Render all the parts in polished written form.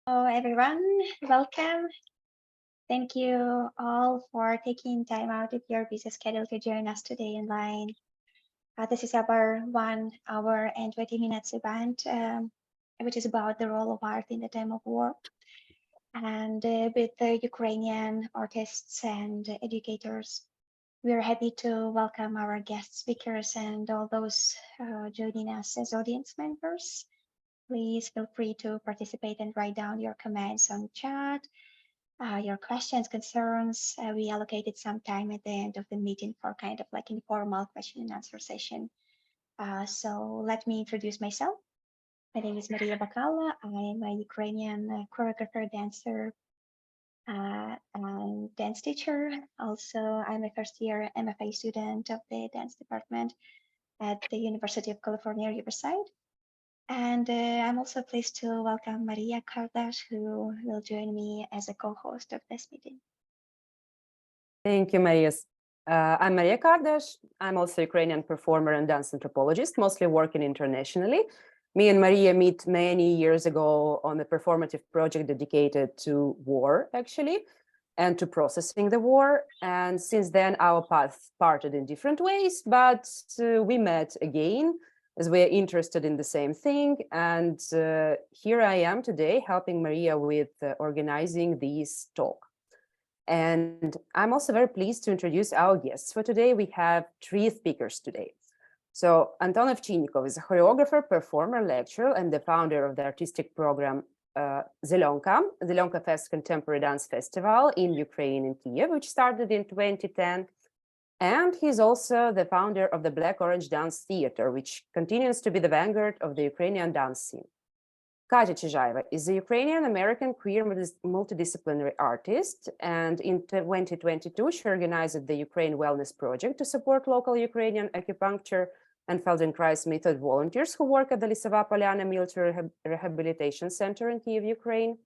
Hello, everyone. Welcome. Thank you all for taking time out of your busy schedule to join us today online. This is our 1 hour and 20 minutes event, which is about the role of art in the time of war. And with the Ukrainian artists and educators, we are happy to welcome our guest speakers and all those joining us as audience members. Please feel free to participate and write down your comments on chat, your questions, concerns. We allocated some time at the end of the meeting for kind of like informal question and answer session. So let me introduce myself. My name is Maria Bakala. I'm a Ukrainian choreographer, dancer, and dance teacher. Also, I'm a first year MFA student of the dance department at the University of California, Riverside. And I'm also pleased to welcome Maria Kardash, who will join me as a co-host of this meeting. Thank you, Maria. I'm Maria Kardash. I'm also a Ukrainian performer and dance anthropologist, mostly working internationally. Me and Maria met many years ago on a performative project dedicated to war, actually, and to processing the war. And since then, our paths parted in different ways, but we met again as we are interested in the same thing. And here I am today helping Maria with organizing this talk. And I'm also very pleased to introduce our guests for today. We have 3 speakers today. So Anton Ovchinnikov is a choreographer, performer, lecturer, and the founder of the artistic program Zelyonka, Zelyonka Fest Contemporary Dance Festival in Ukraine and Kyiv, which started in 2010. And he's also the founder of the Black Orange Dance Theater, which continues to be the vanguard of the Ukrainian dance scene. Katya Chizhayeva is a Ukrainian American queer multidisciplinary artist, and in 2022 she organized the Ukraine Wellness Project to support local Ukrainian acupuncture and Feldenkrais method volunteers who work at the Lisova Polyana military rehabilitation center in Kyiv, Ukraine.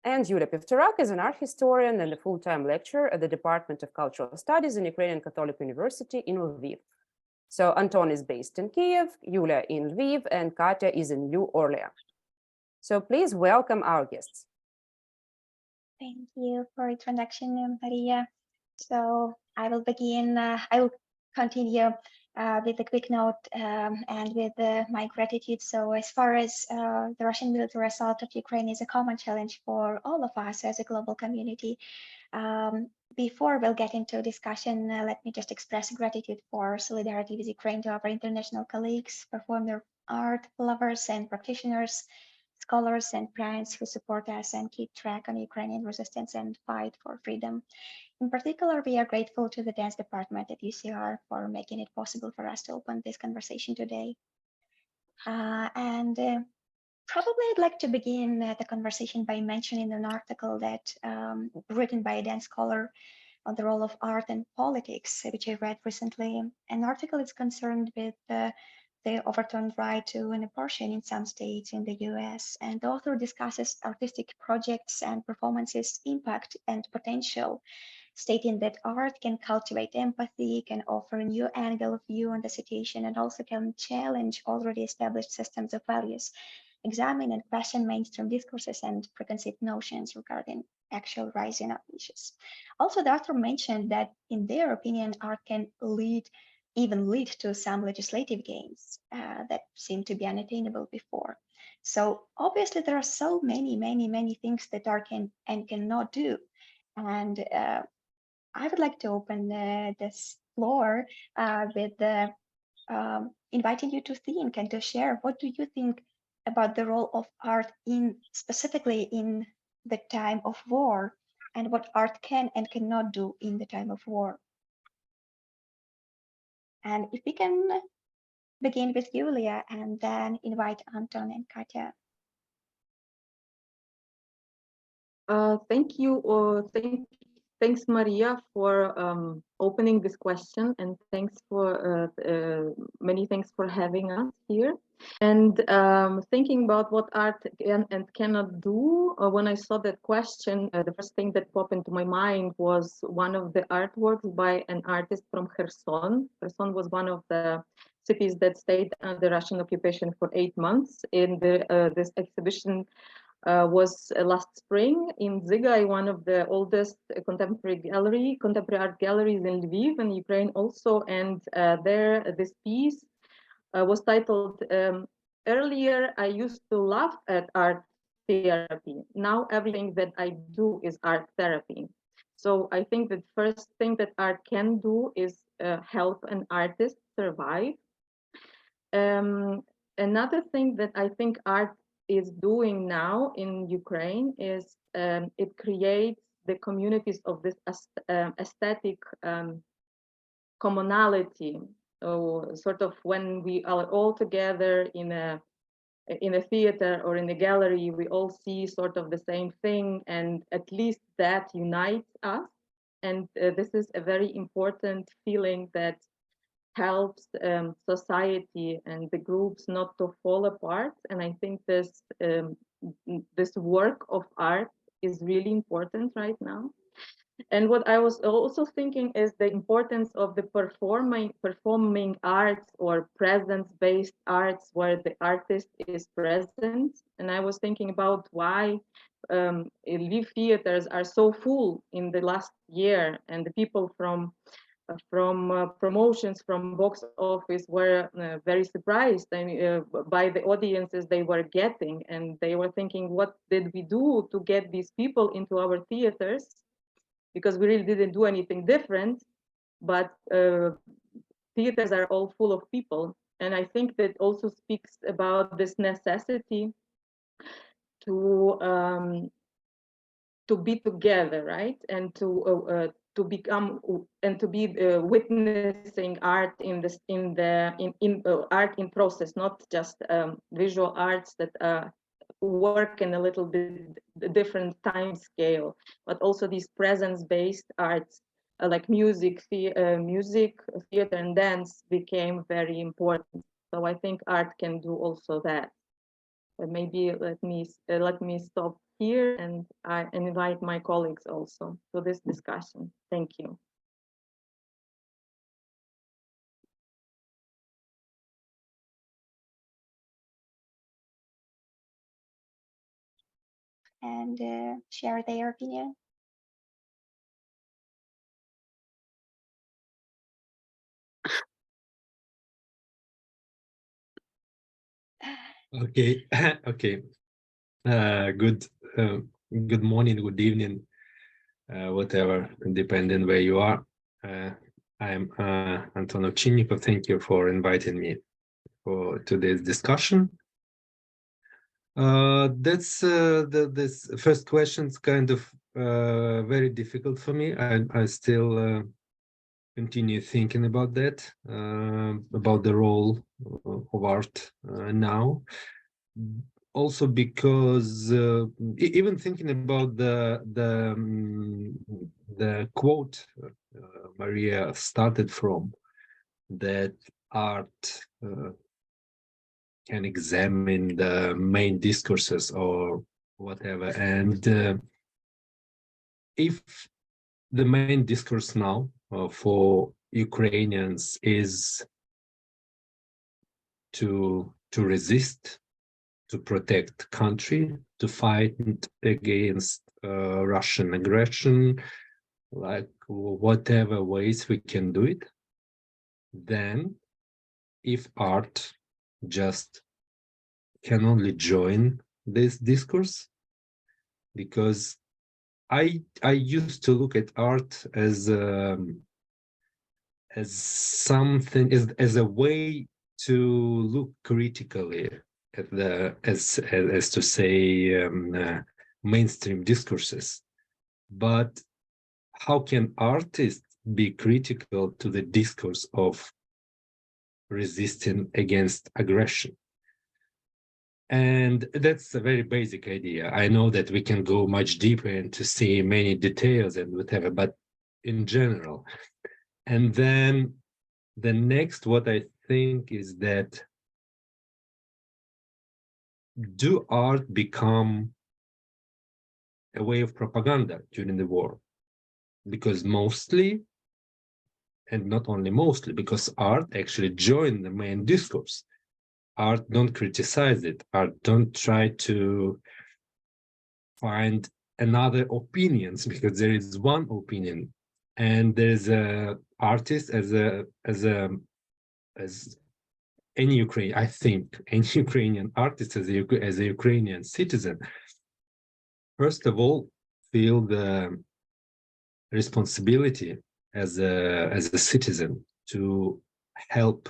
And Yulia Pivtorak is an art historian and a full-time lecturer at the Department of Cultural Studies in Ukrainian Catholic University in Lviv. So Anton is based in Kyiv, Yulia in Lviv, and Katya is in New Orleans. So please welcome our guests. Thank you for introduction, Maria. So I will begin, I will continue with a quick note and with my gratitude. So as far as the Russian military assault of Ukraine is a common challenge for all of us as a global community. Before we'll get into discussion, let me just express gratitude for solidarity with Ukraine to our international colleagues, performer art lovers and practitioners, scholars and friends who support us and keep track on Ukrainian resistance and fight for freedom. In particular, we are grateful to the dance department at UCR for making it possible for us to open this conversation today. Probably I'd like to begin the conversation by mentioning an article that written by a dance scholar on the role of art and politics, which I read recently. An article is concerned with the overturned right to an abortion in some states in the US, and the author discusses artistic projects and performances' impact and potential, stating that art can cultivate empathy, can offer a new angle of view on the situation, and also can challenge already established systems of values, examine and question mainstream discourses and preconceived notions regarding actual rising issues. Also, the author mentioned that in their opinion, art can even lead to some legislative gains that seemed to be unattainable before. So obviously there are so many things that art can and cannot do. And I would like to open this floor with inviting you to think and to share. What do you think about the role of art specifically in the time of war, and what art can and cannot do in the time of war? And if we can begin with Yulia and then invite Anton and Katya. Thank you. Thanks, Maria, for opening this question, and thanks for many thanks for having us here. And thinking about what art can and cannot do, when I saw that question, the first thing that popped into my mind was one of the artworks by an artist from Kherson. Kherson was one of the cities that stayed under Russian occupation for 8 months. In this exhibition was last spring in Zygai, one of the oldest contemporary art galleries in Lviv, in Ukraine also. And there, this piece was titled, Earlier I used to laugh at art therapy. Now everything that I do is art therapy. So I think the first thing that art can do is help an artist survive. Another thing that I think art is doing now in Ukraine is it creates the communities of this aesthetic commonality. So sort of when we are all together in a theater or in a gallery, we all see sort of the same thing, and at least that unites us. And this is a very important feeling that helps society and the groups not to fall apart. And I think this work of art is really important right now. And what I was also thinking is the importance of the performing arts or presence-based arts where the artist is present. And I was thinking about why Lviv theaters are so full in the last year, and the people from promotions from box office were very surprised by the audiences they were getting, and they were thinking, what did we do to get these people into our theaters? Because we really didn't do anything different, but theaters are all full of people. And I think that also speaks about this necessity to be together, right? And to become and to be witnessing art in art in process, not just visual arts that work in a little bit different time scale, but also these presence-based arts like music, theater, and dance became very important. So I think art can do also that. But maybe let me stop here, and I invite my colleagues also to this discussion. Thank you. And share their opinion. Okay, okay. Good morning, good evening, whatever, depending where you are. I'm Anton Ovchinnikov. Thank you for inviting me for today's discussion. This first question is kind of very difficult for me. I still continue thinking about that, about the role of art now. Also because even thinking about the quote Maria started from, that art can examine the main discourses or whatever, and if the main discourse now for Ukrainians is to resist, to protect country, to fight against Russian aggression, like whatever ways we can do it, then if art just can only join this discourse, because I used to look at art as something, as a way to look critically at the as to say mainstream discourses. But how can artists be critical to the discourse of resisting against aggression? And that's a very basic idea. I know that we can go much deeper and to see many details and whatever, but in general. And then the next, what I think is that, do art become a way of propaganda during the war? Because mostly, and not only mostly, because art actually joined the main discourse. Art don't criticize it. Art don't try to find another opinions, because there is one opinion, and there's a artist as any Ukrainian, I think, any Ukrainian artist as a Ukrainian citizen, first of all, feel the responsibility as a citizen to help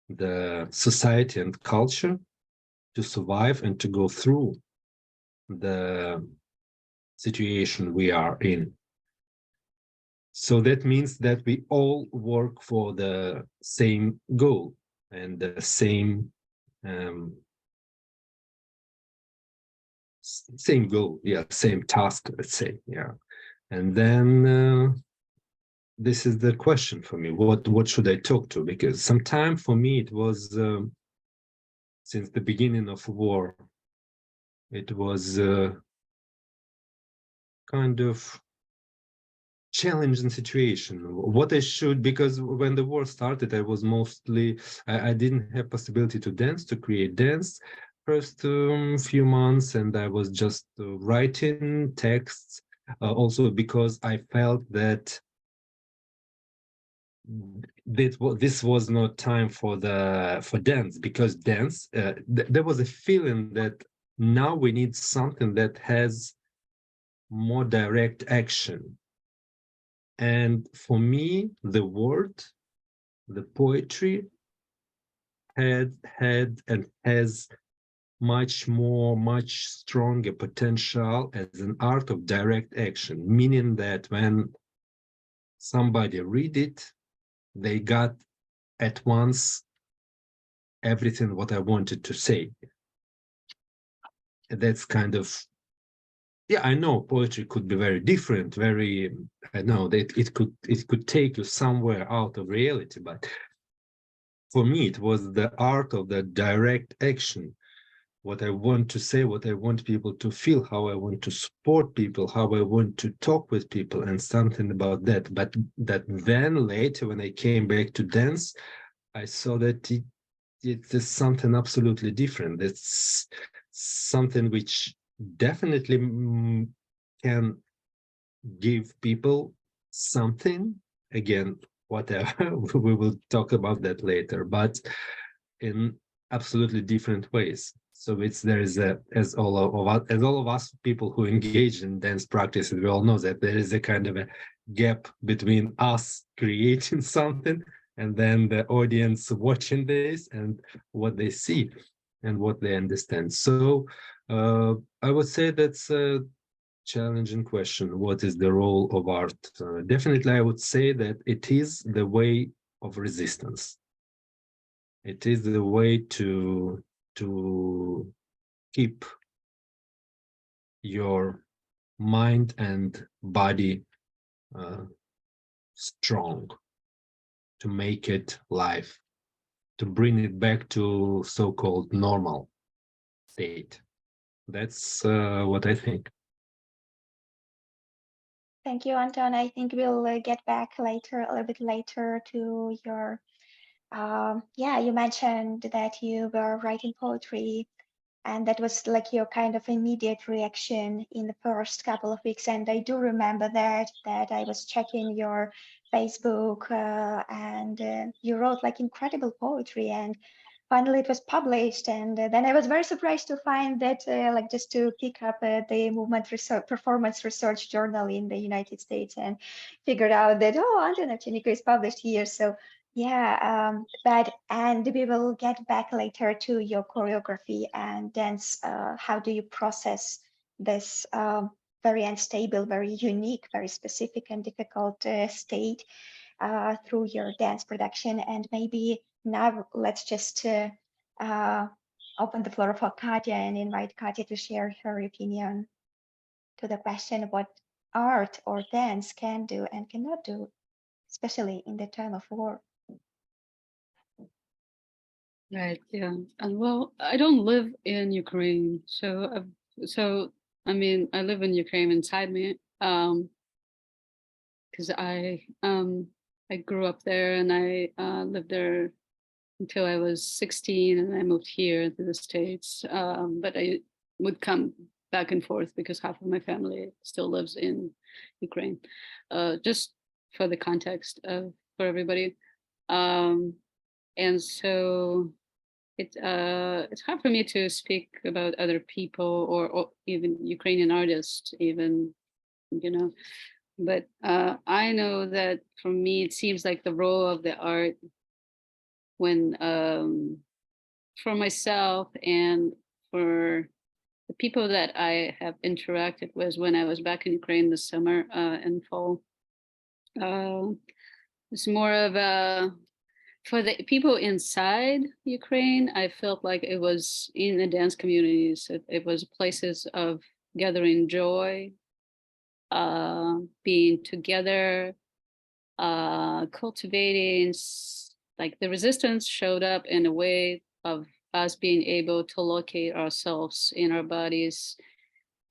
the society and culture to survive and to go through the situation we are in. So that means that we all work for the same goal and the same same goal, yeah, same task, let's say, yeah. And then this is the question for me: what should I talk to? Because sometime for me it was since the beginning of war, it was kind of challenging situation. What I should, because when the war started, I was mostly, I didn't have possibility to dance, to create dance first few months, and I was just writing texts, also because I felt that this was not time for dance, because dance, there was a feeling that now we need something that has more direct action. And for me, the word, the poetry had and has much stronger potential as an art of direct action, meaning that when somebody read it, they got at once everything what I wanted to say. That's kind of, yeah, I know poetry could be very different, very, I know that it could take you somewhere out of reality, but for me, it was the art of the direct action. What I want to say, what I want people to feel, how I want to support people, how I want to talk with people, and something about that. But that then later, when I came back to dance, I saw that it is something absolutely different. It's something which definitely can give people something. Again, whatever, we will talk about that later, but in absolutely different ways. So there is as all of us people who engage in dance practices, we all know that there is a kind of a gap between us creating something and then the audience watching this and what they see and what they understand. So I would say that's a challenging question. What is the role of art? Definitely, I would say that it is the way of resistance. It is the way to keep your mind and body strong, to make it live, to bring it back to so-called normal state. That's what I think. Thank you, Anton. I think we'll get back later, a little bit later, to your, yeah, you mentioned that you were writing poetry, and that was like your kind of immediate reaction in the first couple of weeks. And I do remember that I was checking your Facebook, and you wrote like incredible poetry, and finally it was published. And then I was very surprised to find that, like, just to pick up the movement research, performance research journal in the United States, and figured out that, oh, Anton Ovchinnikov is published here. So yeah, and we will get back later to your choreography and dance. How do you process this very unstable, very unique, very specific and difficult state through your dance production? And maybe now let's just open the floor for Katya and invite Katya to share her opinion to the question of what art or dance can do and cannot do, especially in the time of war. Right. Yeah. And well, I don't live in Ukraine, so I mean, I live in Ukraine inside me, because I grew up there, and I lived there until I was 16, and I moved here to the States. But I would come back and forth because half of my family still lives in Ukraine. Just for the context for everybody. And so it's hard for me to speak about other people or even Ukrainian artists, even, you know, but I know that for me, it seems like the role of the art when for myself and for the people that I have interacted with when I was back in Ukraine this summer and fall, it's more of a, for the people inside Ukraine, I felt like it was in the dance communities. It was places of gathering joy, being together, cultivating, like the resistance showed up in a way of us being able to locate ourselves in our bodies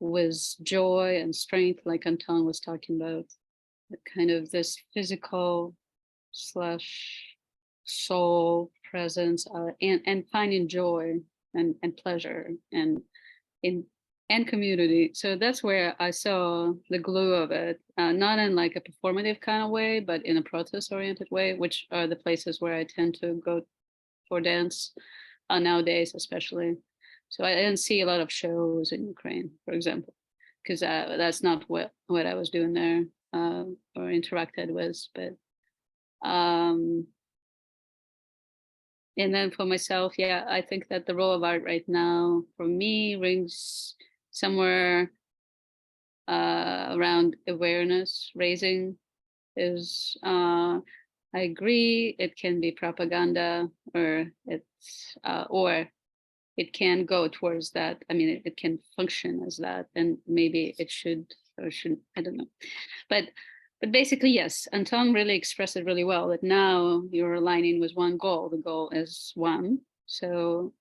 with joy and strength, like Anton was talking about, kind of this physical / soul presence, and finding joy and pleasure and community. So that's where I saw the glue of it, not in like a performative kind of way, but in a protest-oriented way, which are the places where I tend to go for dance nowadays, especially. So I didn't see a lot of shows in Ukraine, for example, because that's not what I was doing there or interacted with. But and then for myself, yeah, I think that the role of art right now for me rings somewhere around awareness raising. Is I agree, it can be propaganda, or it can go towards that. I mean, it can function as that, and maybe it should or shouldn't, I don't know. But basically, yes, Anton really expressed it really well, that now you're aligning with one goal. The goal is one. So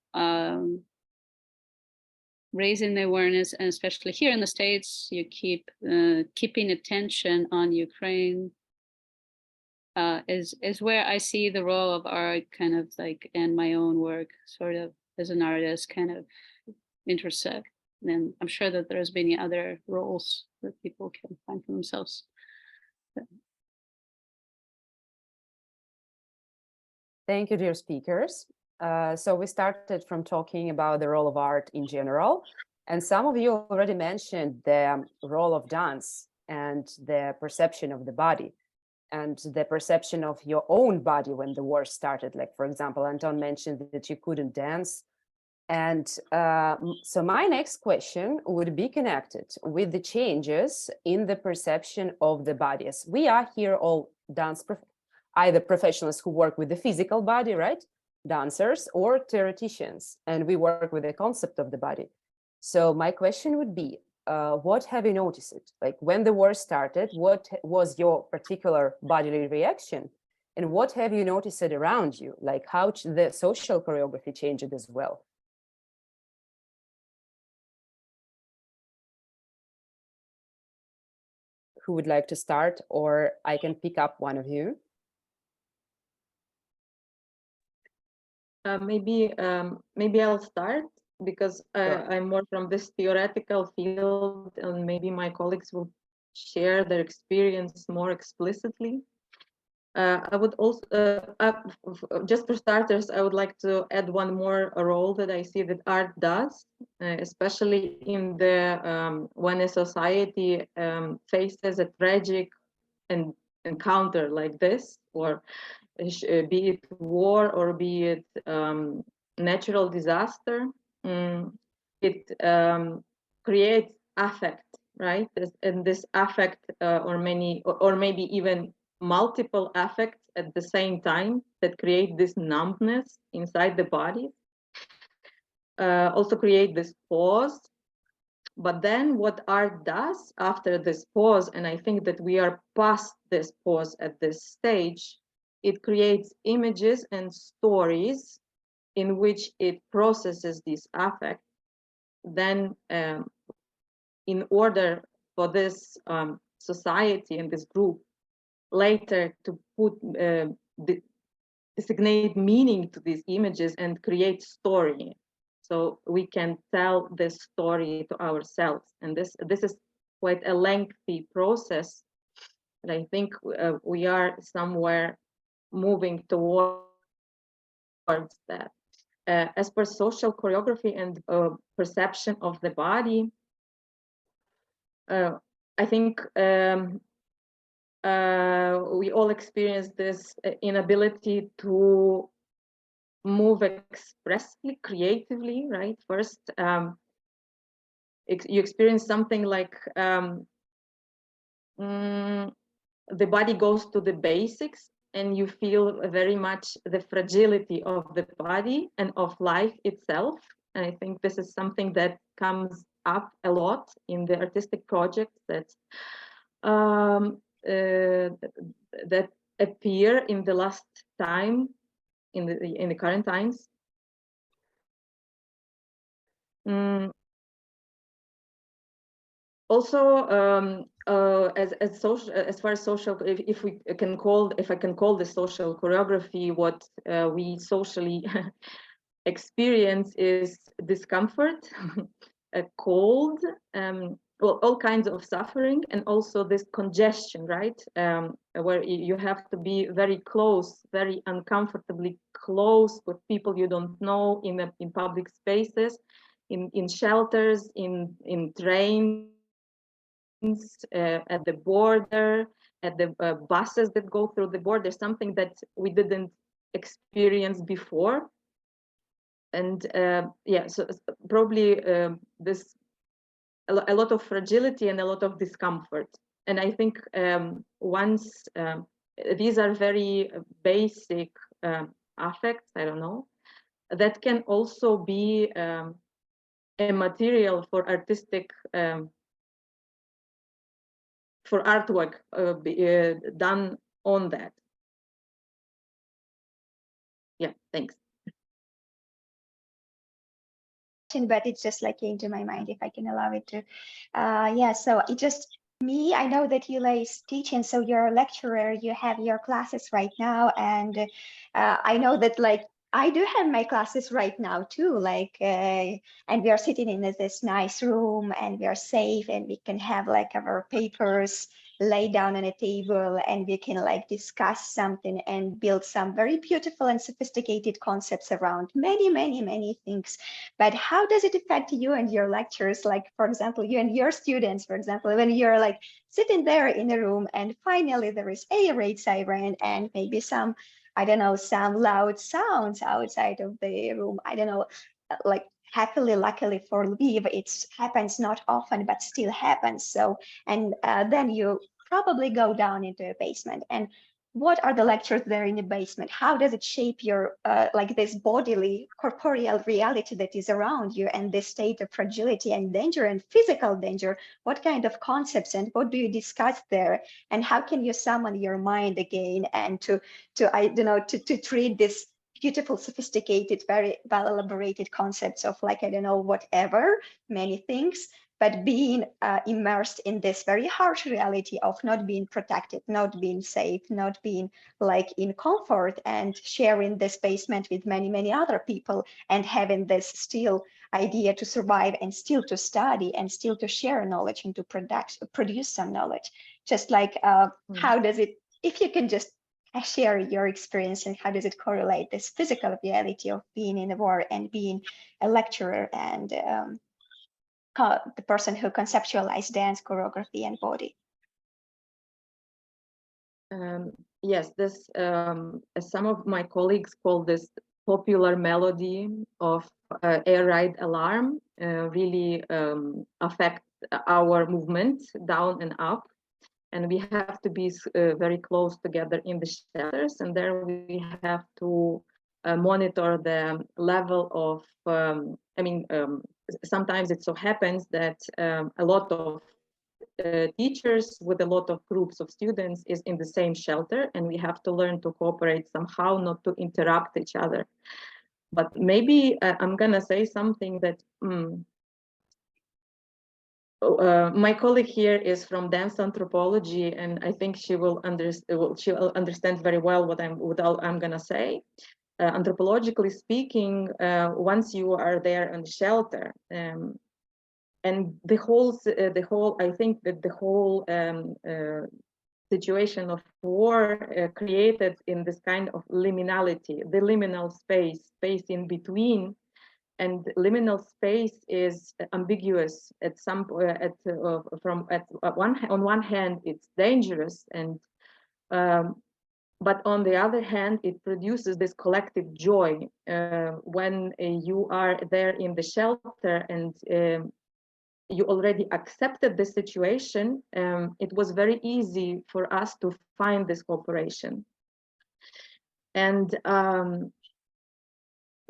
raising the awareness, and especially here in the States, you keep keeping attention on Ukraine is where I see the role of art kind of like, and my own work sort of as an artist kind of intersect. And I'm sure that there's many other roles that people can find for themselves. Thank you, dear speakers. So we started from talking about the role of art in general, and some of you already mentioned the role of dance and the perception of the body and the perception of your own body when the war started. Like, for example, Anton mentioned that you couldn't dance. And so my next question would be connected with the changes in the perception of the bodies. We are here all dance either professionals who work with the physical body, right? Dancers or theoreticians, and we work with the concept of the body. So my question would be, what have you noticed? Like when the war started, what was your particular bodily reaction? And what have you noticed around you? Like how the social choreography changed as well? Who would like to start, or I can pick up one of you? Maybe I'll start, because Sure. I'm more from this theoretical field, and maybe my colleagues will share their experience more explicitly. I would also, just for starters, I would like to add one more role that I see that art does, especially in the when a society faces a tragic encounter like this, or be it war or be it natural disaster, it creates affect, right? And this affect, or maybe even multiple affects at the same time, that create this numbness inside the body, also create this pause. But then what art does after this pause, and I think that we are past this pause at this stage, it creates images and stories in which it processes this affect. Then in order for this society and this group later to put designate meaning to these images and create story. so we can tell this story to ourselves. And this is quite a lengthy process, and I think we are somewhere moving towards that. As per social choreography and perception of the body, I think we all experience this inability to move expressively, creatively, right? First, you experience something like the body goes to the basics, and you feel very much the fragility of the body and of life itself. And I think this is something that comes up a lot in the artistic projects that that appear in the last time, in the current times. Also, as far as social, if I can call this social choreography, what we socially experience is discomfort, a cold, well, all kinds of suffering, and also this congestion, right? Where you have to be very close, very uncomfortably close with people you don't know in public spaces, in shelters, in trains, at the border, at the buses that go through the border, something that we didn't experience before. And yeah, so probably this a lot of fragility and a lot of discomfort. And I think once these are very basic affects, I don't know, that can also be a material for artistic for artwork done on that. Yeah, thanks. But it's just like came to my mind, if I can allow it to. Yeah, so it just me, I know that Yula is teaching, so you're a lecturer, you have your classes right now, and I know that like I do have my classes right now too, like and we are sitting in this nice room, and we are safe, and we can have like our papers laid down on a table, and we can like discuss something and build some very beautiful and sophisticated concepts around many things. But how does it affect you and your lectures? Like, for example, you and your students, for example, when you're like sitting there in a room, and finally there is a raid siren and maybe some, I don't know, some loud sounds outside of the room. I don't know, like happily, luckily for Lviv, it happens not often, but still happens. So, and then you probably go down into a basement. And what are the lectures there in the basement? How does it shape your, like this bodily, corporeal reality that is around you, and this state of fragility and danger and physical danger? What kind of concepts and what do you discuss there? And how can you summon your mind again and to I don't know, to treat this beautiful, sophisticated, very well elaborated concepts of like, I don't know, whatever, many things, but being immersed in this very harsh reality of not being protected, not being safe, not being like in comfort, and sharing this basement with many other people, and having this still idea to survive and still to study and still to share knowledge and to produce some knowledge. Just like how does it, if you can just share your experience, and how does it correlate this physical reality of being in the war and being a lecturer and the person who conceptualized dance, choreography, and body? Yes, this some of my colleagues call this popular melody of air raid alarm really affect our movement down and up. And we have to be very close together in the shelters, and there we have to monitor the level of, I mean, sometimes it so happens that a lot of teachers with a lot of groups of students is in the same shelter, and we have to learn to cooperate somehow, not to interrupt each other. But maybe I'm gonna say something that my colleague here is from dance anthropology, and I think she will understand very well what I'm gonna say. anthropologically speaking, once you are there in the shelter, and the whole, I think that the whole situation of war created in this kind of liminality, the liminal space in between, and liminal space is ambiguous at some on one hand it's dangerous, and but on the other hand it produces this collective joy when you are there in the shelter and you already accepted the situation. It was very easy for us to find this cooperation and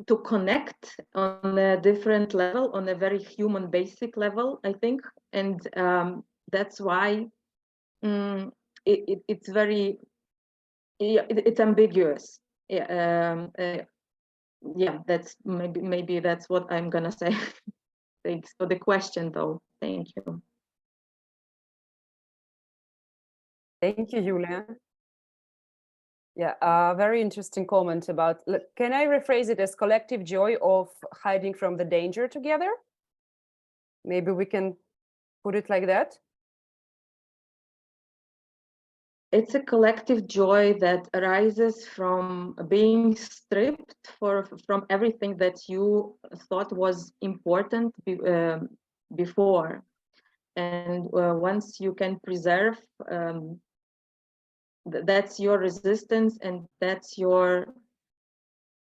to connect on a different level, on a very human basic level, I think. And that's why it's very, it's ambiguous. Yeah, that's maybe that's what I'm gonna say. Thanks for the question, though. Thank you. Thank you, Julia. Yeah, very interesting comment about, can I rephrase it as collective joy of hiding from the danger together? Maybe we can put it like that. It's a collective joy that arises from being stripped from everything that you thought was important before. And once you can preserve, that's your resistance and that's your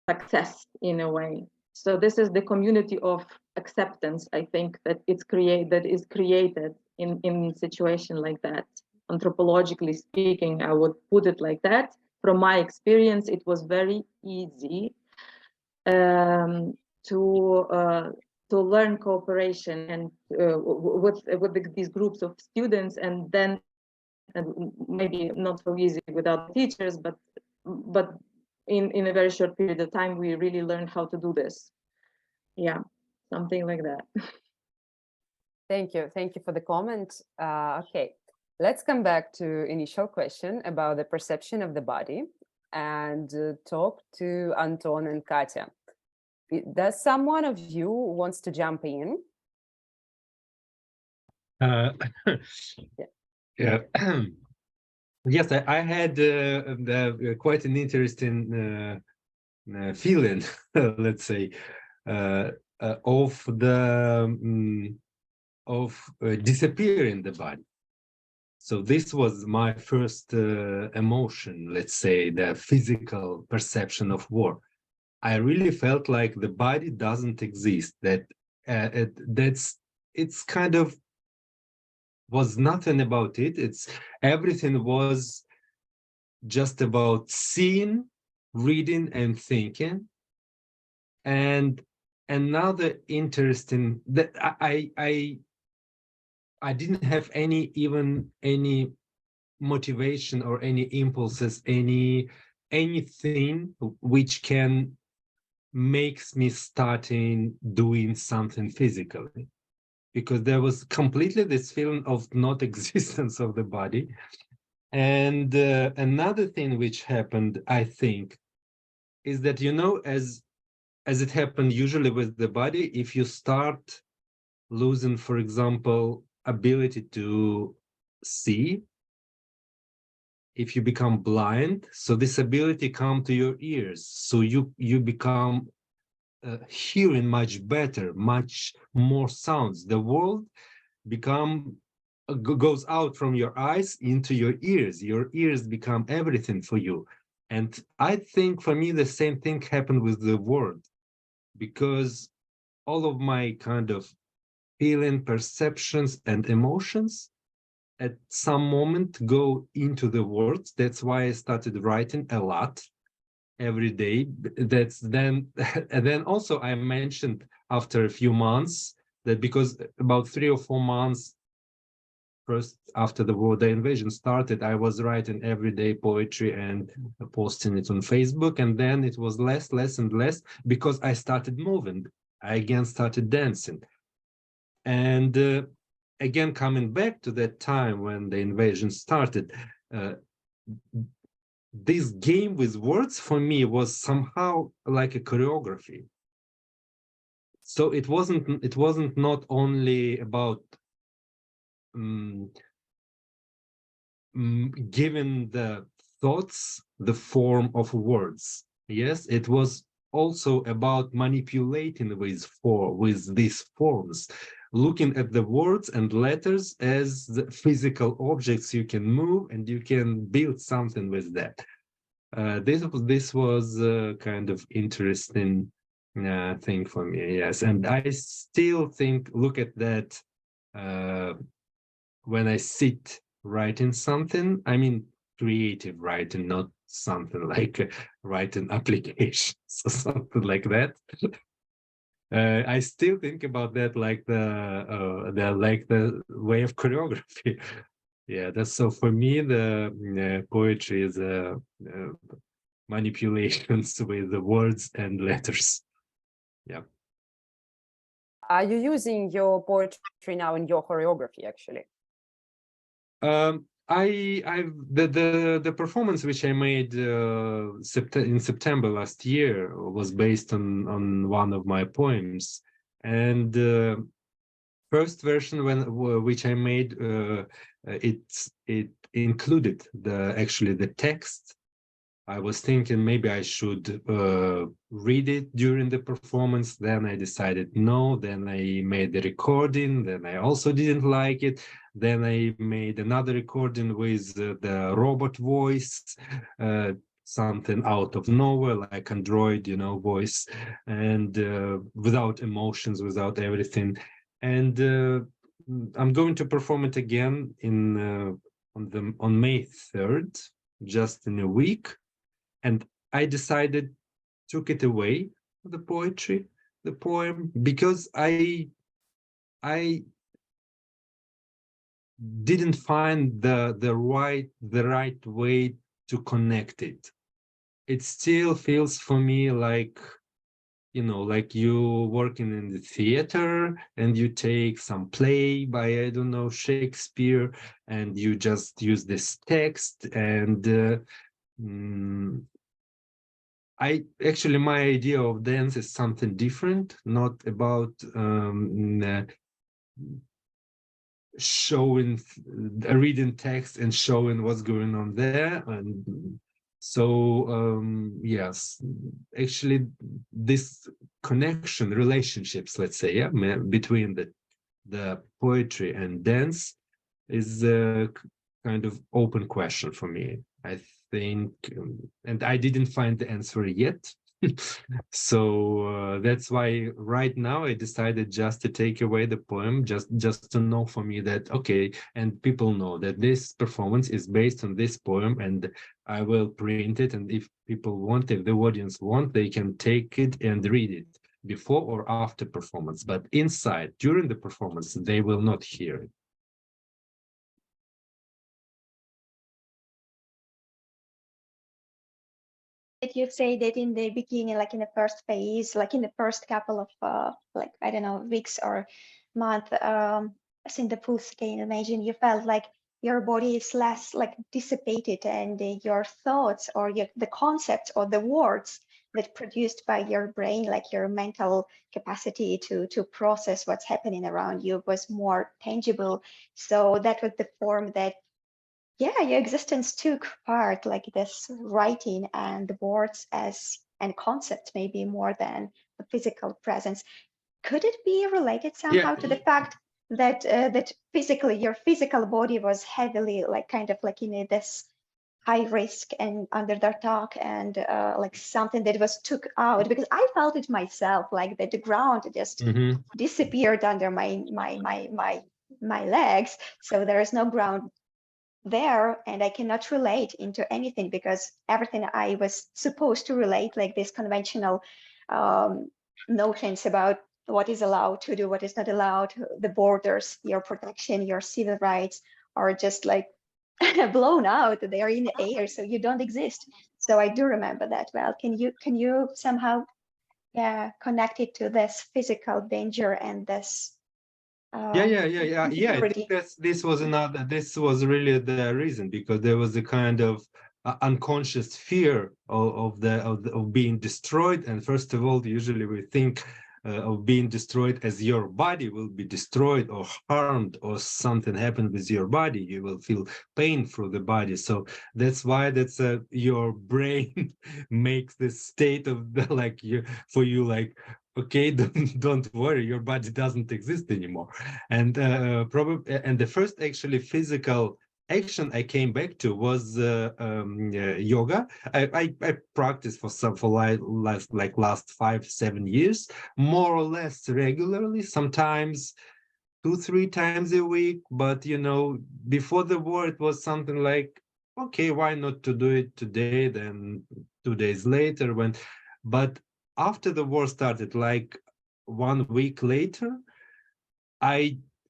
success in a way. So this is the community of acceptance, I think, that is created in a situation like that. Anthropologically speaking, I would put it like that. From my experience, it was very easy to learn cooperation and with these groups of students, and then maybe not so easy without teachers, but in a very short period of time, we really learned how to do this. Yeah, something like that. Thank you for the comment. Okay. Let's come back to initial question about the perception of the body and talk to Anton and Katya. Does someone of you wants to jump in? Yeah. Yes, I had quite an interesting feeling, let's say, of the disappearing the body. So this was my first emotion, let's say, the physical perception of war. I really felt like the body doesn't exist, that it's kind of was nothing about it. It's everything was just about seeing, reading, and thinking. And another interesting that I didn't have any motivation or any impulses, anything which can makes me starting doing something physically, because there was completely this feeling of not existence of the body. And another thing which happened, I think, is that, you know, as it happened usually with the body, if you start losing, for example, ability to see, if you become blind, so this ability come to your ears, so you become hearing much better, much more sounds. The world goes out from your eyes into your ears become everything for you. And I think for me the same thing happened with the word, because all of my kind of feeling, perceptions, and emotions at some moment go into the words. That's why I started writing a lot every day. That's then, and then also I mentioned after a few months that, because about 3 or 4 months first after the war, the invasion started, I was writing everyday poetry and posting it on Facebook, and then it was less and less because I started moving. I again started dancing. And again, coming back to that time when the invasion started, this game with words for me was somehow like a choreography. So it wasn't not only about giving the thoughts the form of words. Yes, it was also about manipulating with these forms, looking at the words and letters as the physical objects you can move and you can build something with that. This was a kind of interesting thing for me, yes. And I still look at that when I sit writing something, I mean creative writing, not something like writing applications or something like that. I still think about that like the way of choreography. Yeah, that's so for me the poetry is manipulations with the words and letters. Yeah. Are you using your poetry now in your choreography, actually? The performance which I made in September last year was based on one of my poems, and first version which I made it included the text. I was thinking maybe I should read it during the performance. Then I decided no. Then I made the recording. Then I also didn't like it. Then I made another recording with the robot voice, something out of nowhere, like Android, you know, voice, and without emotions, without everything. And I'm going to perform it again on May 3rd, just in a week. And I decided, took it away, the poem, because I didn't find the right way to connect it. It still feels for me like, you know, like you working in the theater and you take some play by, I don't know, Shakespeare, and you just use this text and my idea of dance is something different, not about showing, reading text and showing what's going on there. And so, yes, actually, this connection, relationships, let's say, yeah, between the poetry and dance is a kind of open question for me, I think, and I didn't find the answer yet. So that's why right now I decided just to take away the poem, just to know for me that, okay, and people know that this performance is based on this poem, and I will print it, and if people want, if the audience want, they can take it and read it before or after performance, but inside, during the performance, they will not hear it. Did you say that in the beginning, like in the first phase, like in the first couple of like, I don't know, weeks or month, since the full scale, imagine you felt like your body is less like dissipated, and your thoughts or the concepts or the words that produced by your brain, like your mental capacity to process what's happening around you, was more tangible. So that was the form that, yeah, your existence took part, like this writing and the words and concepts, maybe more than the physical presence. Could it be related somehow to the fact that that physically your physical body was heavily like kind of like in this high risk and under the attack, and like something that was took out? Because I felt it myself, like that the ground just disappeared under my legs, so there is no ground there, and I cannot relate into anything, because everything I was supposed to relate, like this conventional notions about what is allowed to do, what is not allowed, the borders, your protection, your civil rights, are just like blown out. They are in the air, so you don't exist. So I do remember that well. Can you somehow, yeah, connect it to this physical danger and this Yeah. I think this was really the reason, because there was a kind of unconscious fear of being destroyed. And first of all, usually we think of being destroyed as your body will be destroyed or harmed, or something happened with your body. You will feel pain through the body. So that's why your brain makes this state of the, like, for you, like, okay, don't worry, your body doesn't exist anymore. And probably, and the first actually physical action I came back to was yoga. I practiced for last 5-7 years, more or less regularly, sometimes 2-3 times a week. But before the war, it was something like, okay, why not to do it today, then 2 days later. But after the war started, like 1 week later,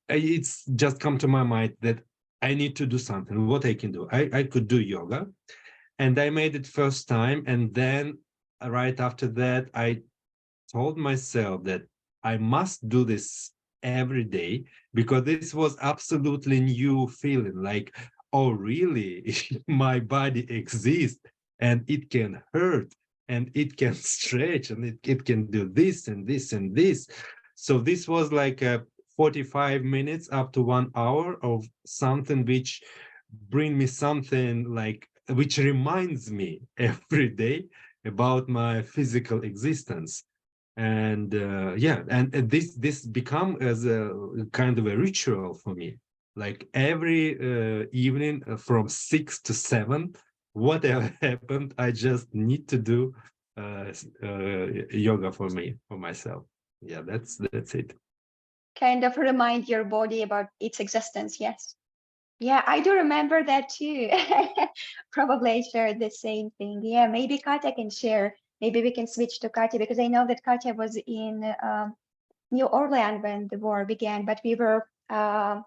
it's just come to my mind that I need to do something. What I can do? I could do yoga, and I made it first time. And then right after that, I told myself that I must do this every day, because this was absolutely new feeling. Like, oh, really? My body exists, and it can hurt, and it can stretch, and it can do this and this and this. So this was like a 45 minutes up to 1 hour of something which bring me something, like, which reminds me every day about my physical existence. And and this become as a kind of a ritual for me. Like every evening from 6 to 7, whatever happened, I just need to do yoga for myself. Yeah, that's it. Kind of remind your body about its existence. Yes. Yeah, I do remember that too. Probably I shared the same thing. Yeah, maybe Katya can share. Maybe we can switch to Katya, because I know that Katya was in New Orleans when the war began, but we were texting,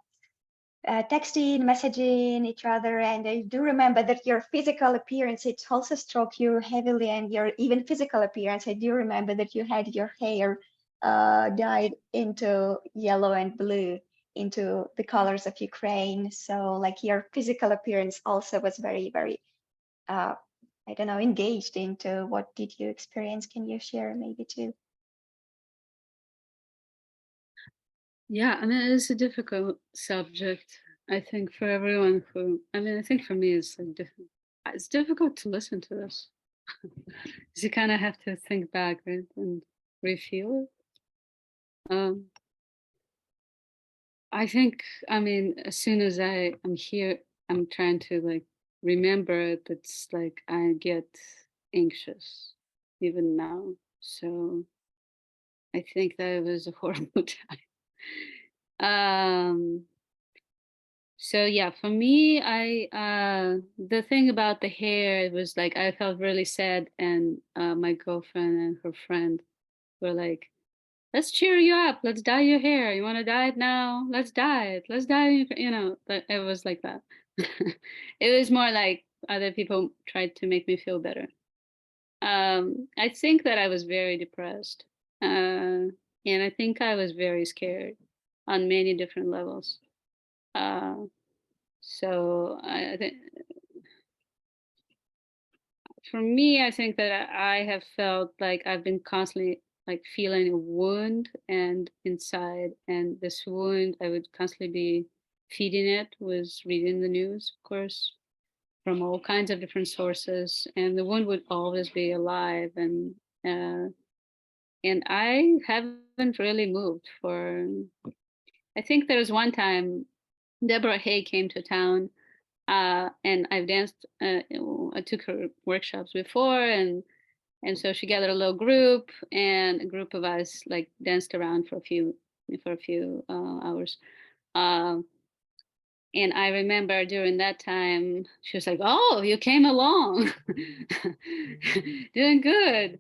messaging each other. And I do remember that your physical appearance, it also struck you heavily, and your even physical appearance. I do remember that you had your hair dyed into yellow and blue, into the colors of Ukraine. So like your physical appearance also was very, very, I don't know, engaged into what did you experience? Can you share maybe too? Yeah, I mean, it's a difficult subject, I think, for everyone who, I mean, I think for me, it's difficult to listen to this. Because you kind of have to think back, right, and refeel it. I think, I mean, as soon as I'm here, I'm trying to like remember it. It's like I get anxious even now. So I think that it was a horrible time. So yeah, for me, the thing about the hair, it was like I felt really sad, and my girlfriend and her friend were like, let's cheer you up. Let's dye your hair. You want to dye it now? Let's dye it. Let's dye it. But it was like that. It was more like other people tried to make me feel better. I think that I was very depressed. And I think I was very scared on many different levels. So I think for me, I think that I have felt like I've been constantly like feeling a wound and inside, and this wound I would constantly be feeding it, was reading the news, of course, from all kinds of different sources, and the wound would always be alive, and I haven't really moved for. I think there was one time Deborah Hay came to town, and I've danced. I took her workshops before, and so she gathered a little group, and a group of us like danced around for a few hours. And I remember during that time, she was like, "Oh, you came along, doing good."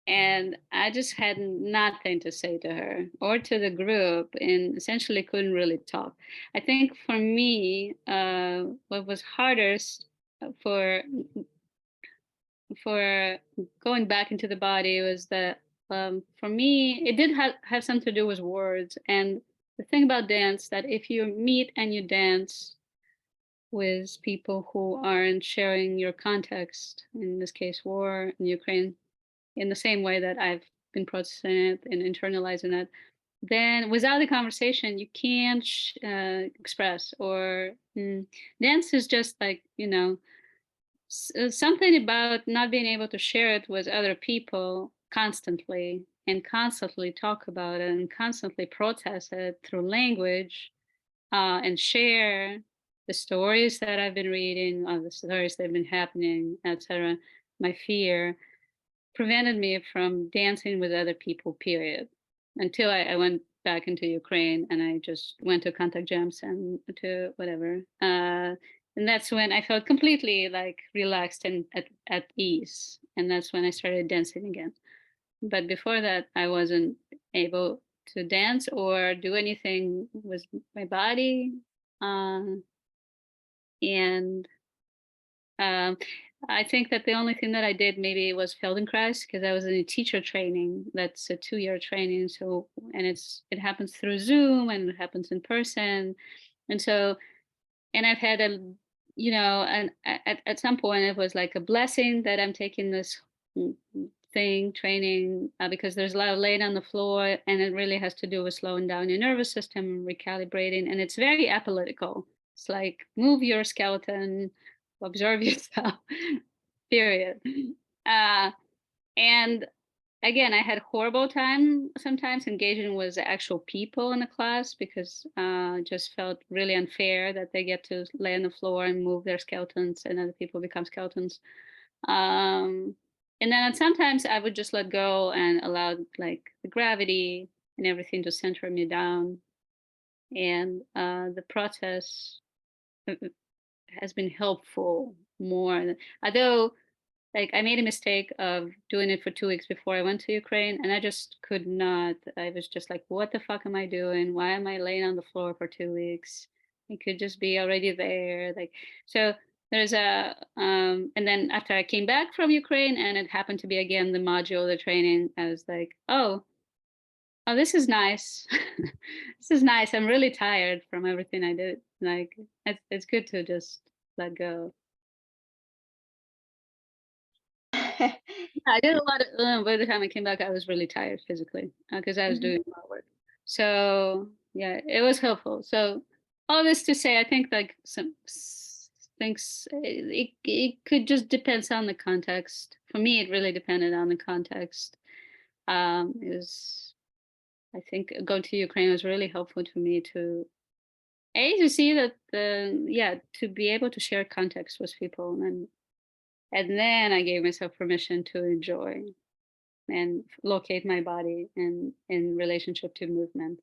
And I just had nothing to say to her or to the group, and essentially couldn't really talk. I think for me, what was hardest for going back into the body was that for me, it did have something to do with words. And the thing about dance, that if you meet and you dance, with people who aren't sharing your context, in this case, war in Ukraine, in the same way that I've been processing it and internalizing it, then without the conversation, you can't express. Or dance is just like, you know, something about not being able to share it with other people constantly and constantly talk about it and constantly process it through language, and share the stories that I've been reading, the stories that have been happening, etc. My fear prevented me from dancing with other people, period. Until I went back into Ukraine and I just went to contact jams and to whatever. And that's when I felt completely like relaxed and at ease. And that's when I started dancing again. But before that, I wasn't able to dance or do anything with my body. And I think that the only thing that I did maybe was Feldenkrais, because I was in a teacher training. That's a 2-year training. So, and it happens through Zoom and it happens in person. And so, and I've had a, you know, and at some point it was like a blessing that I'm taking this training, because there's a lot of laying on the floor, and it really has to do with slowing down your nervous system, recalibrating, and it's very apolitical. It's like move your skeleton, observe yourself, period. And again, I had horrible time sometimes engaging with actual people in the class, because it just felt really unfair that they get to lay on the floor and move their skeletons and other people become skeletons. And then sometimes I would just let go and allow like the gravity and everything to center me down. And the process has been helpful more. Although, like, I made a mistake of doing it for 2 weeks before I went to Ukraine, and I just could not. I was just like, what the fuck am I doing? Why am I laying on the floor for 2 weeks? It could just be already there. Like, so there's a, and then after I came back from Ukraine and it happened to be again the module of the training, I was like, oh, this is nice. This is nice. I'm really tired from everything I did. Like, it's good to just let go. I did a lot of, by the time I came back, I was really tired physically because I was doing a lot of work. So yeah, it was helpful. So all this to say, I think like some things, it could just depends on the context. For me, it really depended on the context. I think going to Ukraine was really helpful to me to see that to be able to share context with people, and then I gave myself permission to enjoy and locate my body in relationship to movement.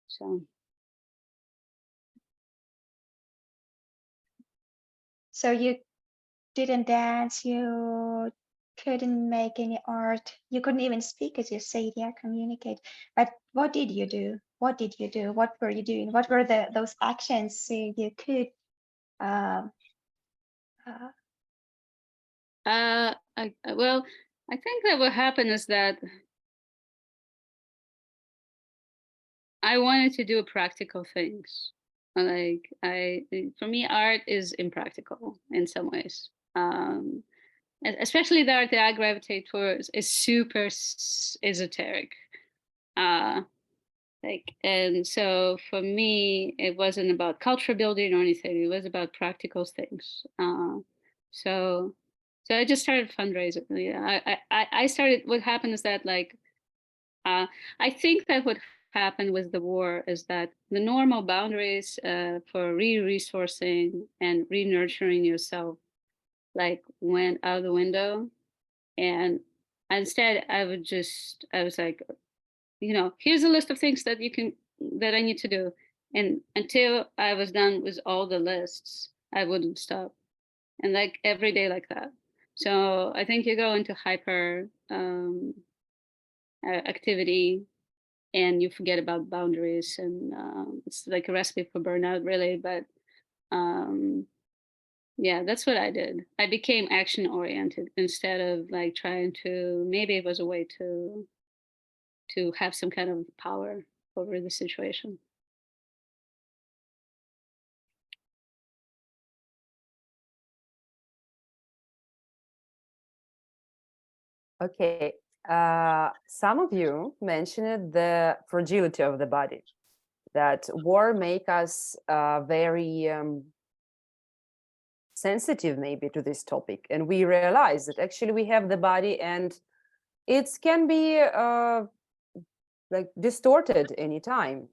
So you didn't dance, you couldn't make any art, you couldn't even speak, as you say, communicate. But what did you do? What did you do? What were you doing? What were those actions you could well, I think that what happened is that I wanted to do practical things. Like for me, art is impractical in some ways. Especially the art that I gravitate towards is super esoteric. And so for me, it wasn't about culture building or anything. It was about practical things. So I just started fundraising. Yeah, I started. What happened is that I think that what happened with the war is that the normal boundaries for re-resourcing and re-nurturing yourself went out the window, and instead I was like, here's a list of things that I need to do, and until I was done with all the lists, I wouldn't stop, and like every day like that. So I think you go into hyper activity and you forget about boundaries, and it's like a recipe for burnout, really. But yeah, that's what I did. I became action oriented instead of like trying to, maybe it was a way to have some kind of power over the situation. Okay. Some of you mentioned the fragility of the body, that war make us very sensitive maybe to this topic. And we realize that actually we have the body and it can be like distorted anytime.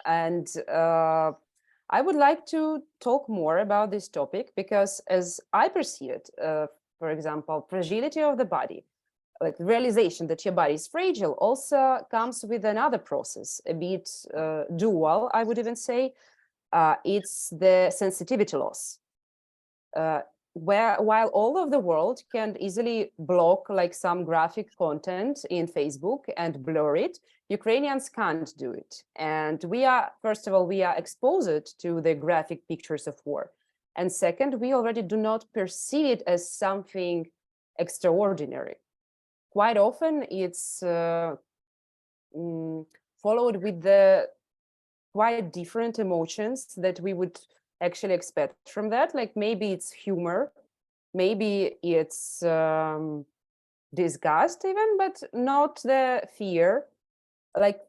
And I would like to talk more about this topic because as I perceive it, for example, fragility of the body, like realization that your body is fragile also comes with another process, a bit dual, I would even say. It's the sensitivity loss. Where while all of the world can easily block like some graphic content in Facebook and blur it, Ukrainians can't do it. And we are, first of all, we are exposed to the graphic pictures of war. And second, we already do not perceive it as something extraordinary. Quite often it's followed with the quite different emotions that we would actually expect from that. Like maybe it's humor, maybe it's disgust even, but not the fear, like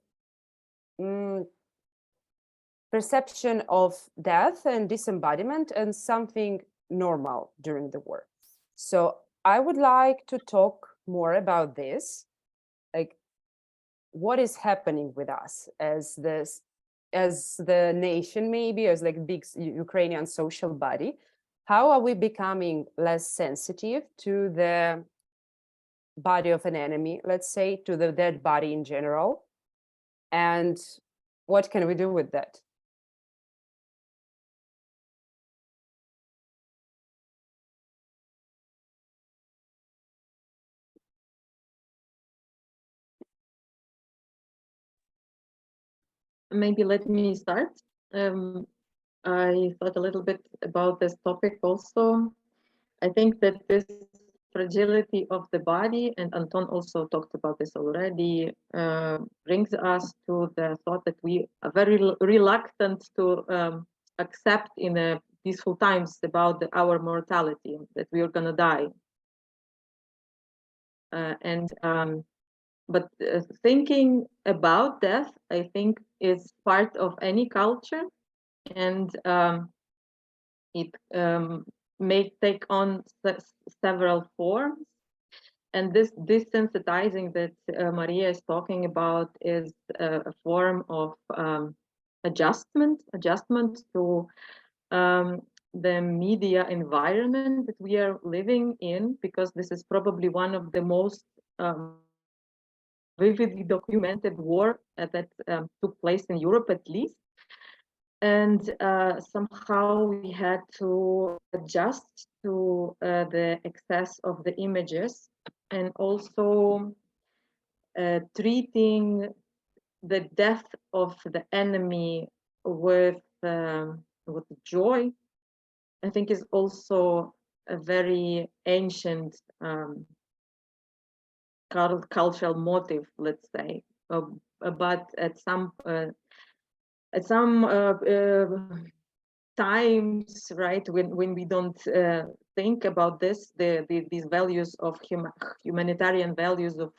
perception of death and disembodiment and something normal during the war. So I would like to talk more about this, like what is happening with us as this, as the nation, maybe as like big Ukrainian social body. How are we becoming less sensitive to the body of an enemy, let's say, to the dead body in general? And what can we do with that? Maybe let me start. I thought a little bit about this topic also. I think that this fragility of the body, and Anton also talked about this already, brings us to the thought that we are very reluctant to accept in peaceful times about our mortality, that we are going to die. But thinking about death, I think, is part of any culture, and it may take on several forms. And this desensitizing that Maria is talking about is a form of adjustment to the media environment that we are living in, because this is probably one of the most vividly documented war that took place in Europe, at least. And somehow we had to adjust to the excess of the images, and also treating the death of the enemy with joy, I think, is also a very ancient cultural motive, let's say. But at some times, right, when we don't think about this, these values of humanitarian values of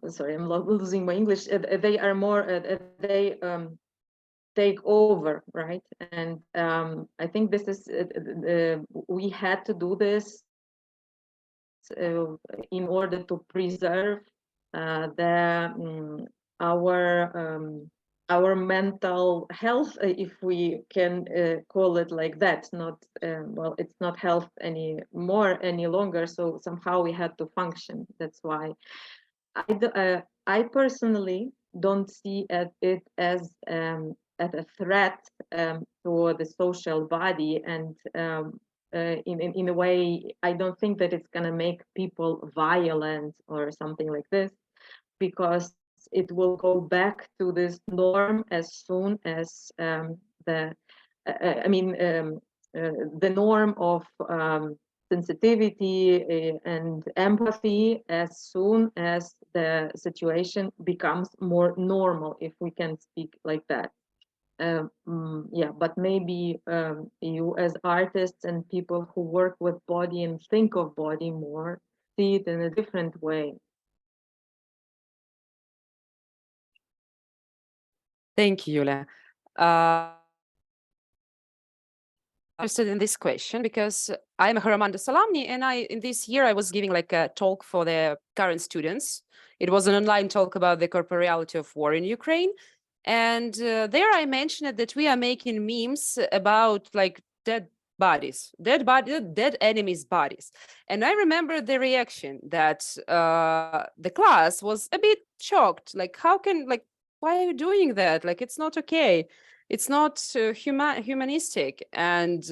sorry, I'm losing my English. They are more they take over, right? And I think this is we had to do this in order to preserve our mental health, if we can call it like that. Not well, it's not health any longer. So somehow we had to function. That's why I personally don't see it as a threat to the social body, and in a way, I don't think that it's going to make people violent or something like this, because it will go back to this norm as soon as the norm of sensitivity and empathy, as soon as the situation becomes more normal, if we can speak like that. Yeah, but maybe you as artists and people who work with body and think of body more, see it in a different way. Thank you, Yulia. Interested in this question because I'm a Haramandas alumni, and in this year I was giving like a talk for the current students. It was an online talk about the corporeality of war in Ukraine, and there I mentioned that we are making memes about like dead enemies' bodies, and I remember the reaction that the class was a bit shocked, like why are you doing that? Like it's not okay. It's not humanistic. And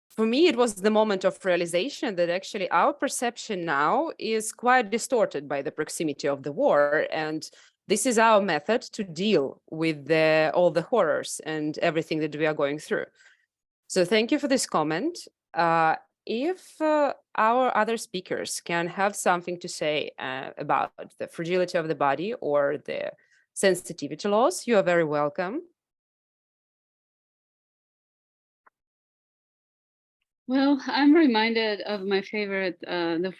for me, it was the moment of realization that actually our perception now is quite distorted by the proximity of the war. And this is our method to deal with all the horrors and everything that we are going through. So thank you for this comment. If our other speakers can have something to say about the fragility of the body or the sensitivity laws, you are very welcome. Well, I'm reminded of my favorite, my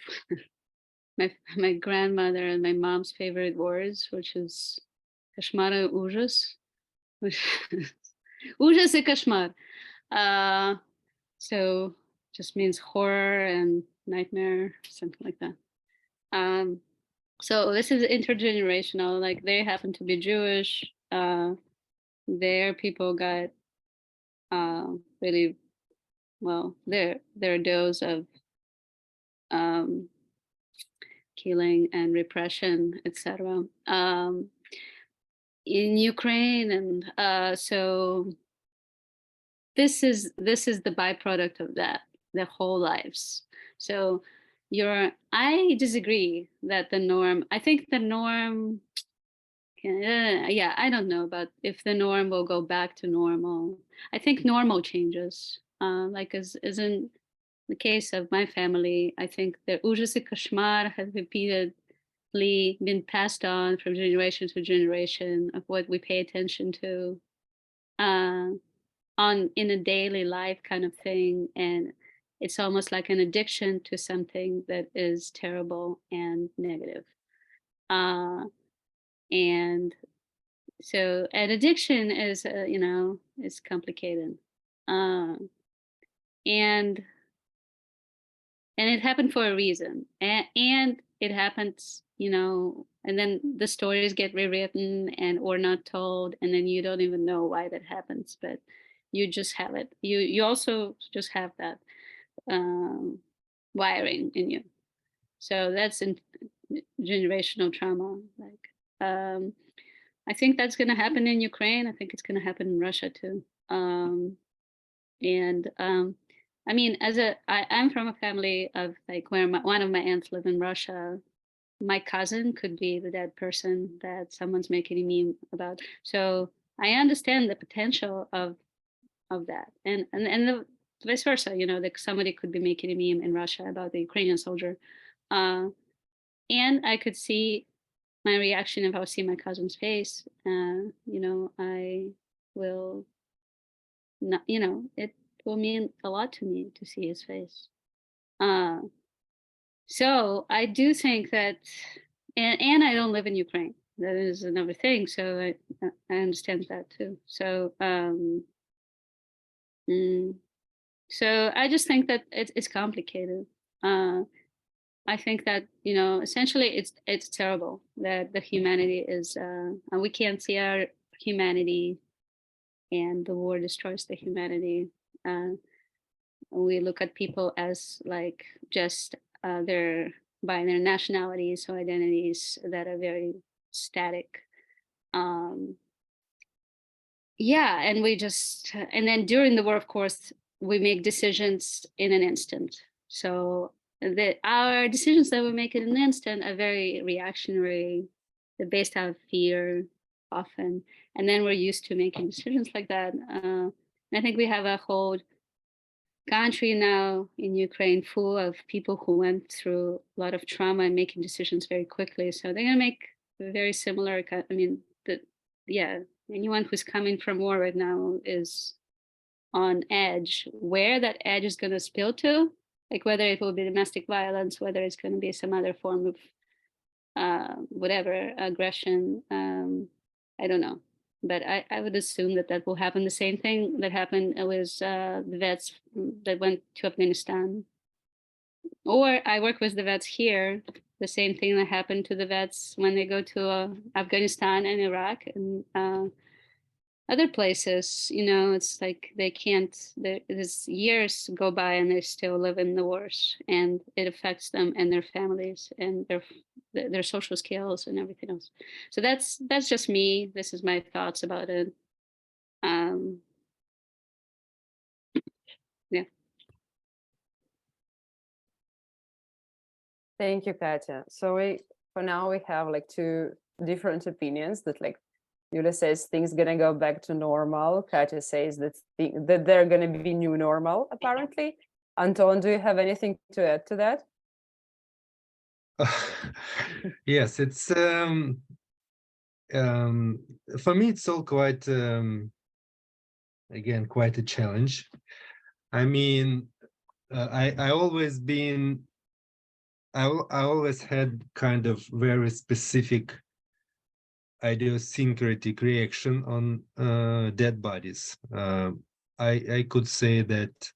grandmother and my mom's favorite words, which is "kошмар и ужас," which ужас и кошмар. So just means horror and nightmare, something like that. So this is intergenerational. Like they happen to be Jewish. Their people got really well. Their dose of killing and repression, etc. In Ukraine, and so this is the byproduct of that, their whole lives. So I disagree that the norm. I think the norm. Yeah, I don't know about if the norm will go back to normal. I think normal changes. Like as in the case of my family, I think the ужас и кошмар has repeatedly been passed on from generation to generation of what we pay attention to in a daily life kind of thing. And it's almost like an addiction to something that is terrible and negative. And so an addiction is, is complicated. And it happened for a reason, and it happens, and then the stories get rewritten or not told, and then you don't even know why that happens, but you just have it. You also just have that wiring in you. So that's in generational trauma. Like I think that's going to happen in Ukraine. I think it's going to happen in Russia too. I mean, I'm from a family of like where one of my aunts live in Russia. My cousin could be the dead person that someone's making a meme about. So I understand the potential of that, and the vice versa. That somebody could be making a meme in Russia about the Ukrainian soldier, and I could see my reaction if I see my cousin's face. I will not. It will mean a lot to me to see his face. So I do think that, and I don't live in Ukraine. That is another thing. So I understand that too. So so I just think that it's complicated. I think that essentially it's terrible that the humanity is and we can't see our humanity, and the war destroys the humanity. We look at people as like just by their nationalities or identities that are very static. Yeah, and then during the war, of course, we make decisions in an instant. So our decisions that we make in an instant are very reactionary. They're based out of fear often, and then we're used to making decisions like that. And I think we have a whole country now in Ukraine full of people who went through a lot of trauma and making decisions very quickly. So they're going to make very similar. I mean, anyone who's coming from war right now is on edge. Where that edge is going to spill to, like whether it will be domestic violence, whether it's going to be some other form of whatever, aggression, I don't know. But I would assume that that will happen. The same thing that happened with the vets that went to Afghanistan. Or I work with the vets here, the same thing that happened to the vets when they go to Afghanistan and Iraq and other places. You know, it's like they can't, there's years go by and they still live in the wars, and it affects them and their families and their social skills and everything else. So that's just me. This is my thoughts about it. Yeah. Thank you, Katya. So for now, we have like two different opinions that like Yulia says things gonna go back to normal. Katya says that they're gonna be new normal, apparently. Anton, do you have anything to add to that? Yes, it's for me, it's all quite again quite a challenge. I mean, I always had kind of very specific idiosyncratic reaction on dead bodies. I could say that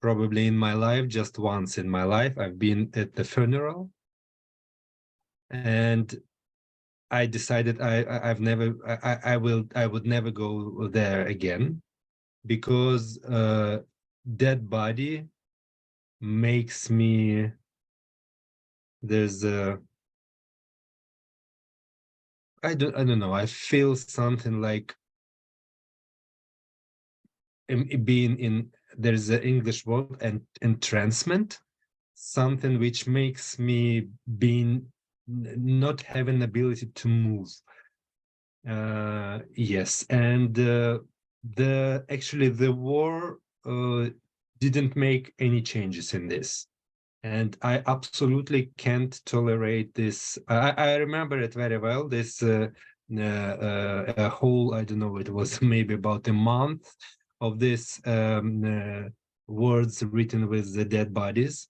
probably in my life, just once in my life, I've been at the funeral, and I decided I would never go there again, because dead body makes me, there's a, I don't know, I feel something like being in, there's an English word, and entrancement, something which makes me not having ability to move. Yes, and actually the war didn't make any changes in this, and I absolutely can't tolerate this. I remember it very well. This a whole, I don't know, it was maybe about a month of this words written with the dead bodies,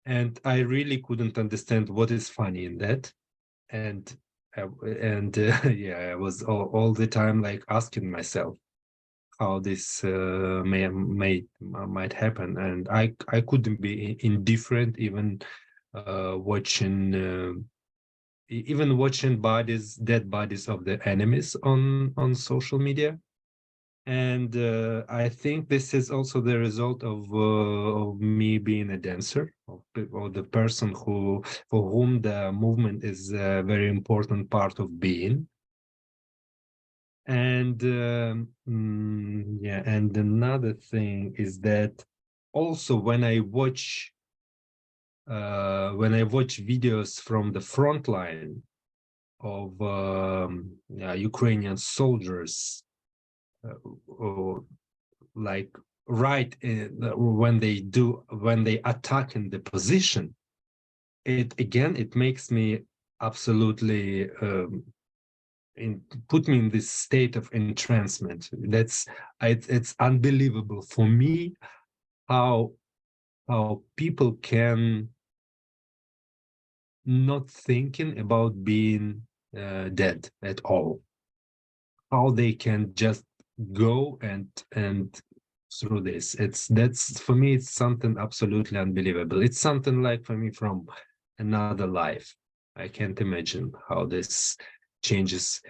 and I really couldn't understand what is funny in that. And yeah, I was all the time like asking myself how this might happen, and I couldn't be indifferent even watching dead bodies of the enemies on social media. And I think this is also the result of me being a dancer, or the person for whom the movement is a very important part of being. And yeah, and another thing is that also when I watch videos from the front line of Ukrainian soldiers, like right when they attack in the position, it makes me absolutely put me in this state of entrancement. It's unbelievable for me how people can not thinking about being dead at all, how they can just go and through this. That's for me, it's something absolutely unbelievable. It's something like for me from another life. I can't imagine how this changes.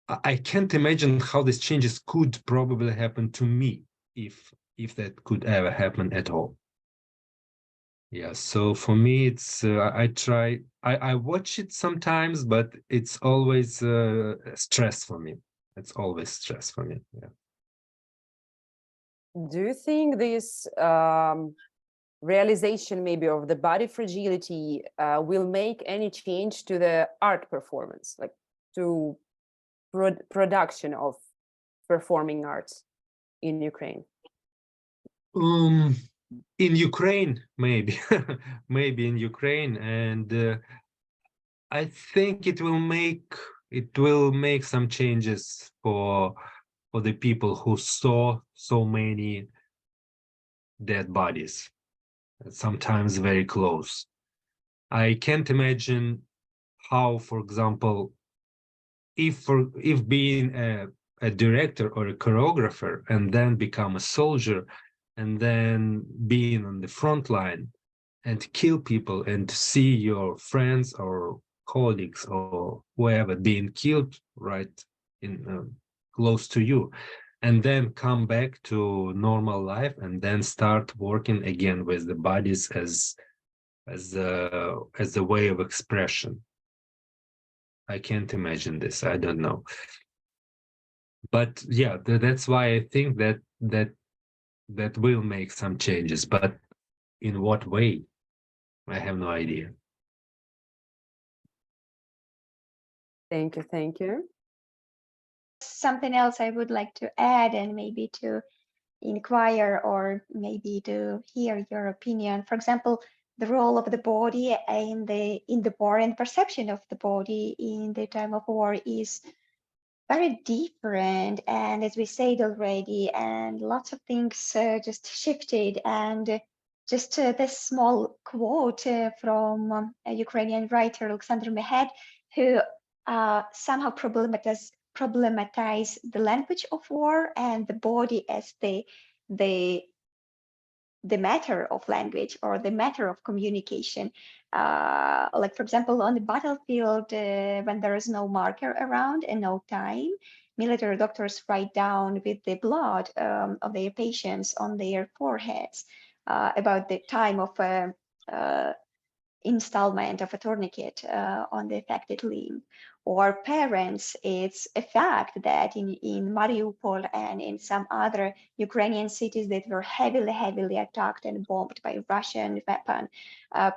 I can't imagine how these changes could probably happen to me, if that could ever happen at all. Yeah, so for me, it's I watch it sometimes, but it's always stress for me. It's always stress for me. Yeah. Do you think this realization maybe of the body fragility will make any change to the art performance, like to production of performing arts in Ukraine? In Ukraine, maybe, maybe in Ukraine, and I think it will make it will make some changes for the people who saw so many dead bodies, sometimes very close. I can't imagine how, for example, if being a director or a choreographer and then become a soldier and then being on the front line and kill people and see your friends or colleagues or whoever being killed right in close to you, and then come back to normal life and then start working again with the bodies as a way of expression. I can't imagine this. I don't know. But yeah, that's why I think that will make some changes. But in what way? I have no idea. Thank you. Thank you. Something else I would like to add and maybe to inquire or maybe to hear your opinion. For example, the role of the body in the war and perception of the body in the time of war is very different. And as we said already, and lots of things just shifted. And just this small quote from a Ukrainian writer, Alexander Mehed, who somehow problematize the language of war and the body as the matter of language or the matter of communication. Like, for example, on the battlefield, when there is no marker around and no time, military doctors write down with the blood of their patients on their foreheads about the time of installment of a tourniquet on the affected limb. Or parents, it's a fact that in Mariupol and in some other Ukrainian cities that were heavily attacked and bombed by Russian weapon,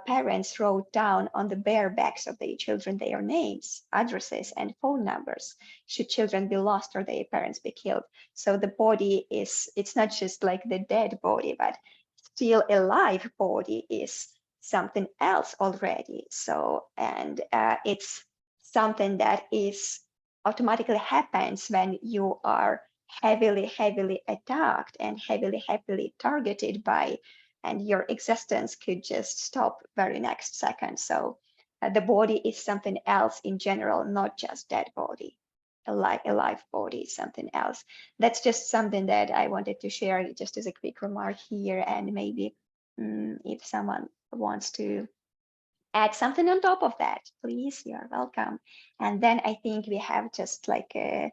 parents wrote down on the bare backs of their children their names, addresses, and phone numbers, should children be lost or their parents be killed. So the body it's not just like the dead body, but still a live body is something else already. So, and it's something that is automatically happens when you are heavily attacked and heavily targeted by, and your existence could just stop very next second. So the body is something else in general, not just dead body. A live body is something else. That's just something that I wanted to share just as a quick remark here, and maybe if someone wants to add something on top of that, please, you're welcome. And then I think we have just like I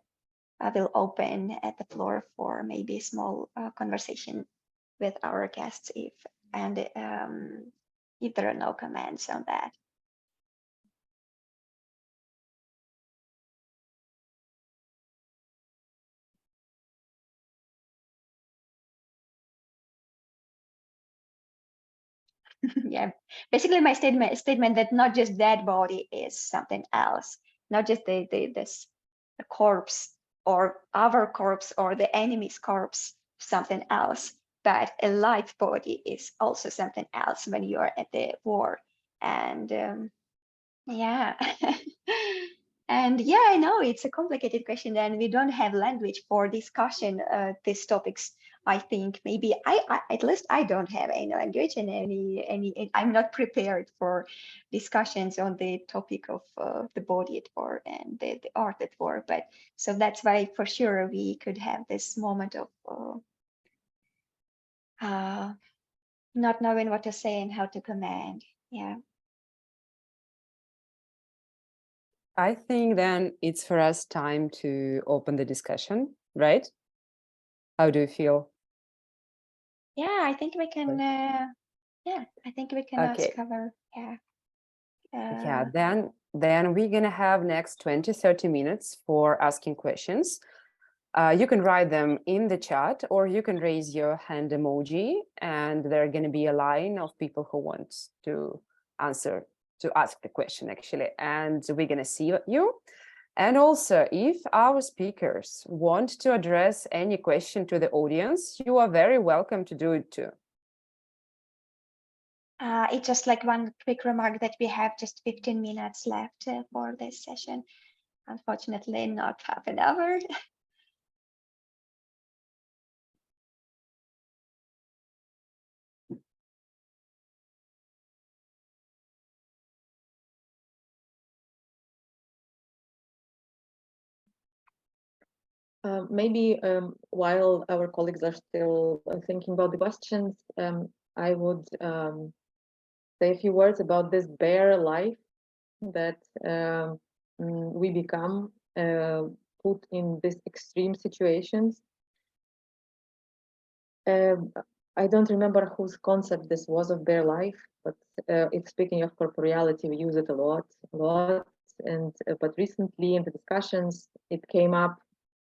will open at the floor for maybe a small conversation with our guests if there are no comments on that. Yeah, basically my statement that not just dead body is something else, not just the corpse or our corpse or the enemy's corpse, something else, but a live body is also something else when you are at the war. And yeah. And yeah, I know it's a complicated question and we don't have language for discussion these topics. I think maybe I at least I don't have any language and any I'm not prepared for discussions on the topic of the body at war and the art at war. But so that's why for sure we could have this moment of not knowing what to say and how to command. Yeah. I think then it's for us time to open the discussion, right? How do you feel? Yeah, I think we can. Yeah, I think we can Okay. cover. Yeah. Yeah, then we're gonna have next 20-30 minutes for asking questions. You can write them in the chat or you can raise your hand emoji and there are going to be a line of people who want to ask the question actually, and we're going to see you. And also, if our speakers want to address any question to the audience, you are very welcome to do it too. It's just like one quick remark that we have just 15 minutes left for this session. Unfortunately, not half an hour. Maybe while our colleagues are still thinking about the questions, I would say a few words about this bare life that we become put in these extreme situations. I don't remember whose concept this was of bare life, but if speaking of corporeality, we use it a lot. And but recently in the discussions,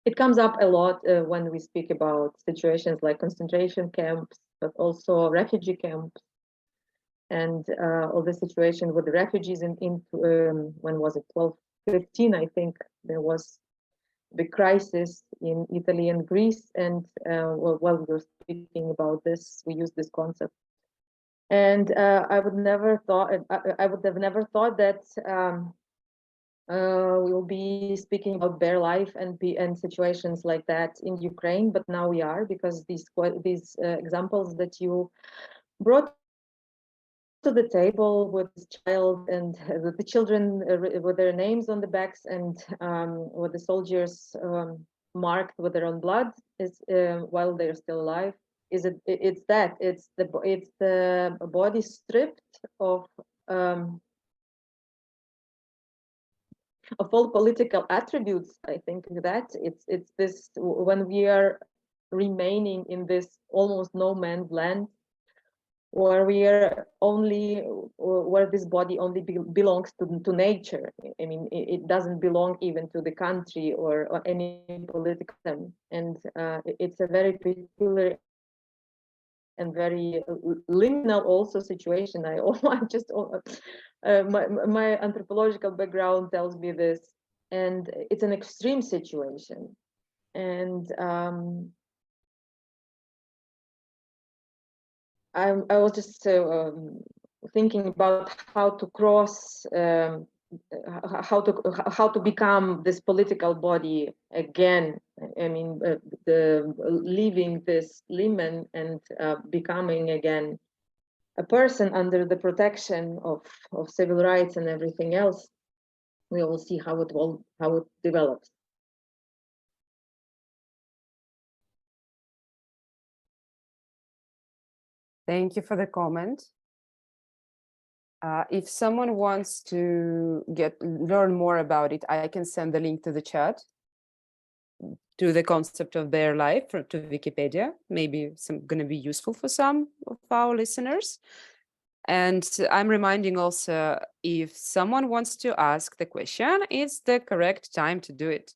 it comes up a lot when we speak about situations like concentration camps, but also refugee camps, and all the situation with the refugees in when was it, 12-15, I think there was the crisis in Italy and Greece, and while we were speaking about this, we used this concept. And I would have never thought that we will be speaking about bare life and situations like that in Ukraine, but now we are, because these examples that you brought to the table with this child and the children with their names on the backs, and with the soldiers marked with their own blood is while they're still alive. It's the body stripped of all political attributes. I think that it's this, when we are remaining in this almost no man's land, where we are only, where this body only belongs to nature. I mean, it doesn't belong even to the country or any political system. And it's a very peculiar and very liminal also situation. I just my anthropological background tells me this, and it's an extreme situation. And I was just thinking about how to cross, how to become this political body again. I mean, leaving this limb and becoming again a person under the protection of civil rights and everything else. We will see how it develops. Thank you for the comment. If someone wants to learn more about it, I can send the link to the chat to the concept of bare life to Wikipedia. Maybe going to be useful for some of our listeners. And I'm reminding also, if someone wants to ask the question, it's the correct time to do it.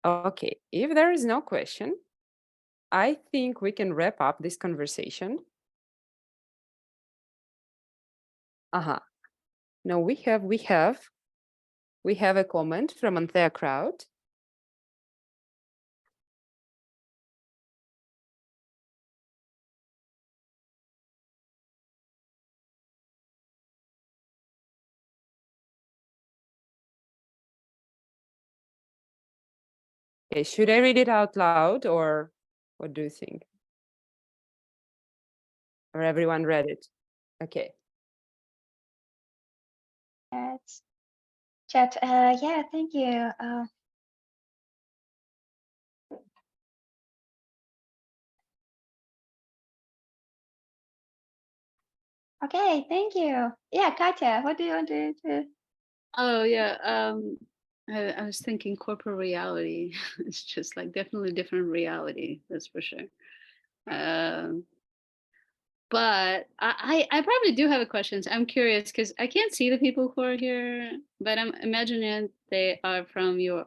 Okay, if there is no question, I think we can wrap up this conversation. No, we have a comment from Anthea Crowd. Okay, should I read it out loud, or what do you think? Or everyone read it? Okay. Chat. Yeah, thank you. Okay, thank you. Yeah, Katya, what do you want to? Oh yeah, I was thinking corporate reality. It's just like definitely different reality, that's for sure. but I probably do have a question. I'm curious because I can't see the people who are here, but I'm imagining they are from your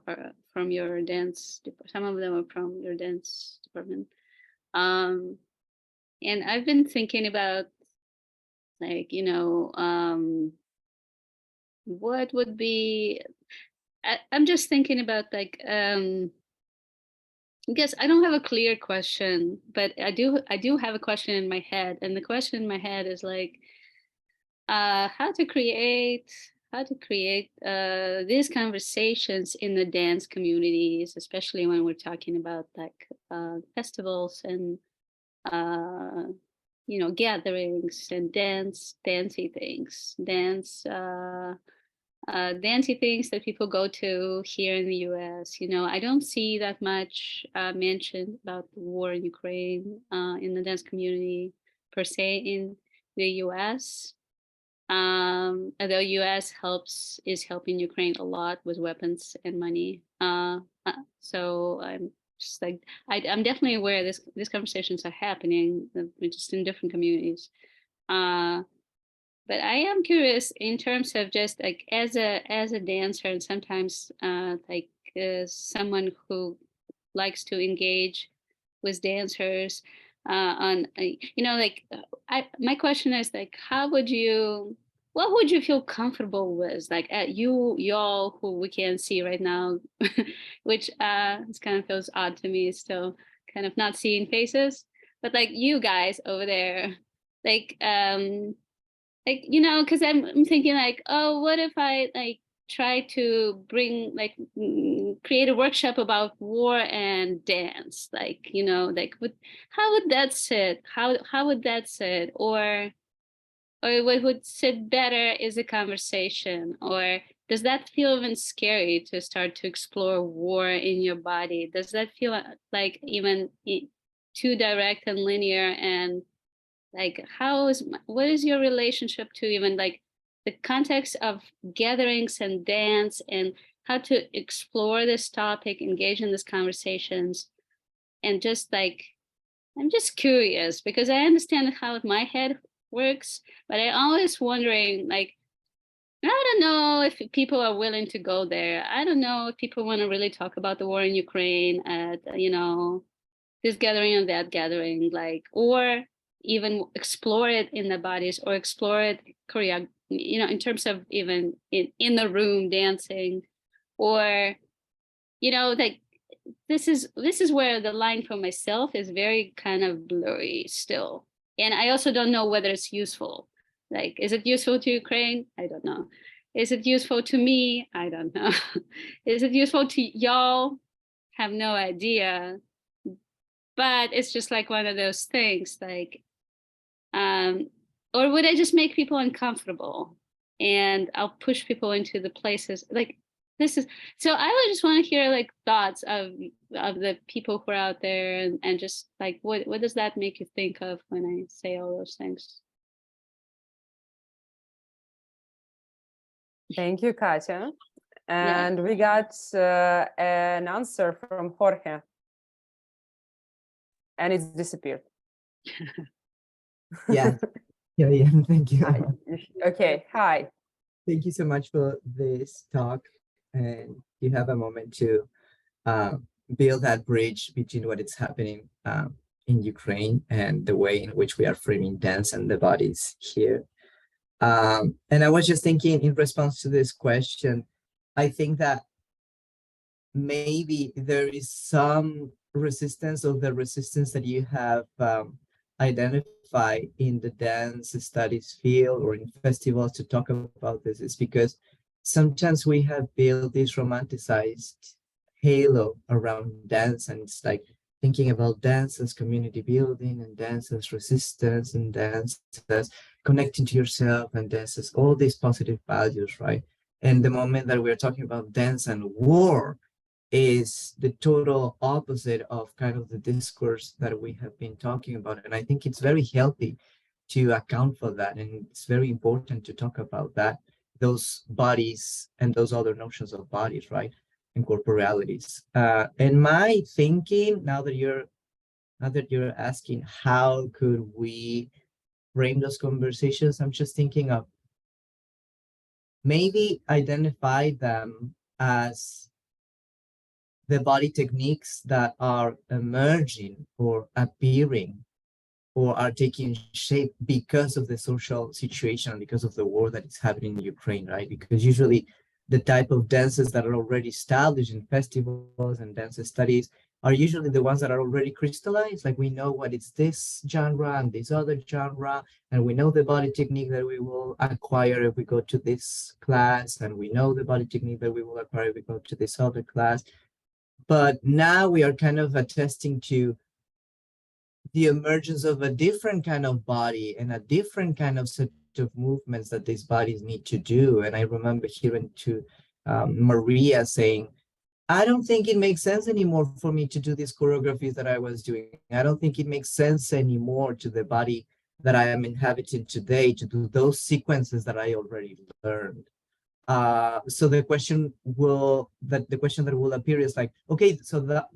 dance. Some of them are from your dance department. And I've been thinking about, like, what would be. I'm just thinking about, like, I guess I don't have a clear question, but I do have a question in my head, and the question in my head is like, how to create these conversations in the dance communities, especially when we're talking about, like, festivals and gatherings and dancey things that people go to here in the US. I don't see that much mentioned about the war in Ukraine in the dance community per se in the US. Although US is helping Ukraine a lot with weapons and money. So I'm just like, I'm definitely aware these conversations are happening, just in different communities. But I am curious in terms of just like as a dancer, and sometimes someone who likes to engage with dancers my question is like, what would you feel comfortable with, like y'all who we can't see right now, which it kind of feels odd to me still, kind of not seeing faces, but like you guys over there, because I'm thinking like, oh, what if I like try to bring create a workshop about war and dance, how would that sit? How would that sit? Or what would sit better is a conversation? Or does that feel even scary to start to explore war in your body? Does that feel like even too direct and linear? And like, what is your relationship to even like the context of gatherings and dance, and how to explore this topic, engage in these conversations? And just like, I'm just curious because I understand how my head works, but I'm always wondering, like, I don't know if people are willing to go there. I don't know if people want to really talk about the war in Ukraine at, this gathering and that gathering, like, or even explore it in the bodies, or explore it in terms of even in the room dancing, or like, this is where the line for myself is very kind of blurry still. And I also don't know whether it's useful. Like, is it useful to Ukraine? I don't know. Is it useful to me? I don't know. Is it useful to y'all? Have no idea. But it's just like one of those things, like, or would I just make people uncomfortable, and I'll push people into the places like this is. So I would just want to hear like thoughts of the people who are out there, and just like, what does that make you think of when I say all those things? Thank you, Katya. And we got an answer from Jorge, and it's disappeared. Yeah. Thank you. Hi. Okay, hi. Thank you so much for this talk. And you have a moment to build that bridge between what is happening in Ukraine and the way in which we are framing dance and the bodies here. And I was just thinking, in response to this question, I think that maybe there is some resistance, or the resistance that you have identify in the dance studies field or in festivals to talk about this, is because sometimes we have built this romanticized halo around dance, and it's like thinking about dance as community building, and dance as resistance, and dance as connecting to yourself, and dance as all these positive values, right? And the moment that we're talking about dance and war is the total opposite of kind of the discourse that we have been talking about. And I think it's very healthy to account for that. And it's very important to talk about that, those bodies and those other notions of bodies, right? And corporealities. And my thinking, now that you're asking, how could we frame those conversations, I'm just thinking of maybe identify them as the body techniques that are emerging or appearing or are taking shape because of the social situation, because of the war that is happening in Ukraine, right? Because usually the type of dances that are already established in festivals and dance studies are usually the ones that are already crystallized. Like we know what is this genre and this other genre, and we know the body technique that we will acquire if we go to this class, and we know the body technique that we will acquire if we go to this other class. But now we are kind of attesting to the emergence of a different kind of body and a different kind of set of movements that these bodies need to do. And I remember hearing to Maria saying, I don't think it makes sense anymore for me to do these choreographies that I was doing. I don't think it makes sense anymore to the body that I am inhabiting today to do those sequences that I already learned. So the question that will appear is like, okay, so that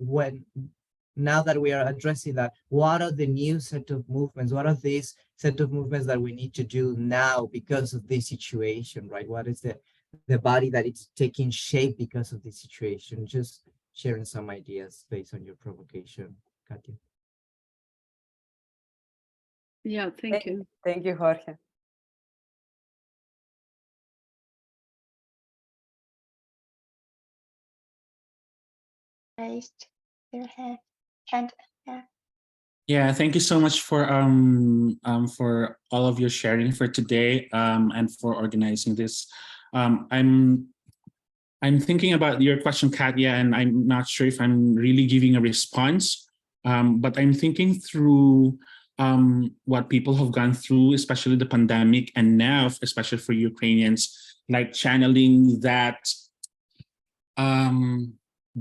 now that we are addressing that, what are the new set of movements? What are these set of movements that we need to do now because of this situation, right? What is the body that it's taking shape because of this situation? Just sharing some ideas based on your provocation, Katya. Yeah, thank you. Thank you, Jorge. Raised their hand. Yeah. Yeah, thank you so much for all of your sharing for today and for organizing this. I'm thinking about your question, Katya, and I'm not sure if I'm really giving a response, but I'm thinking through what people have gone through, especially the pandemic, and now, especially for Ukrainians, like channeling that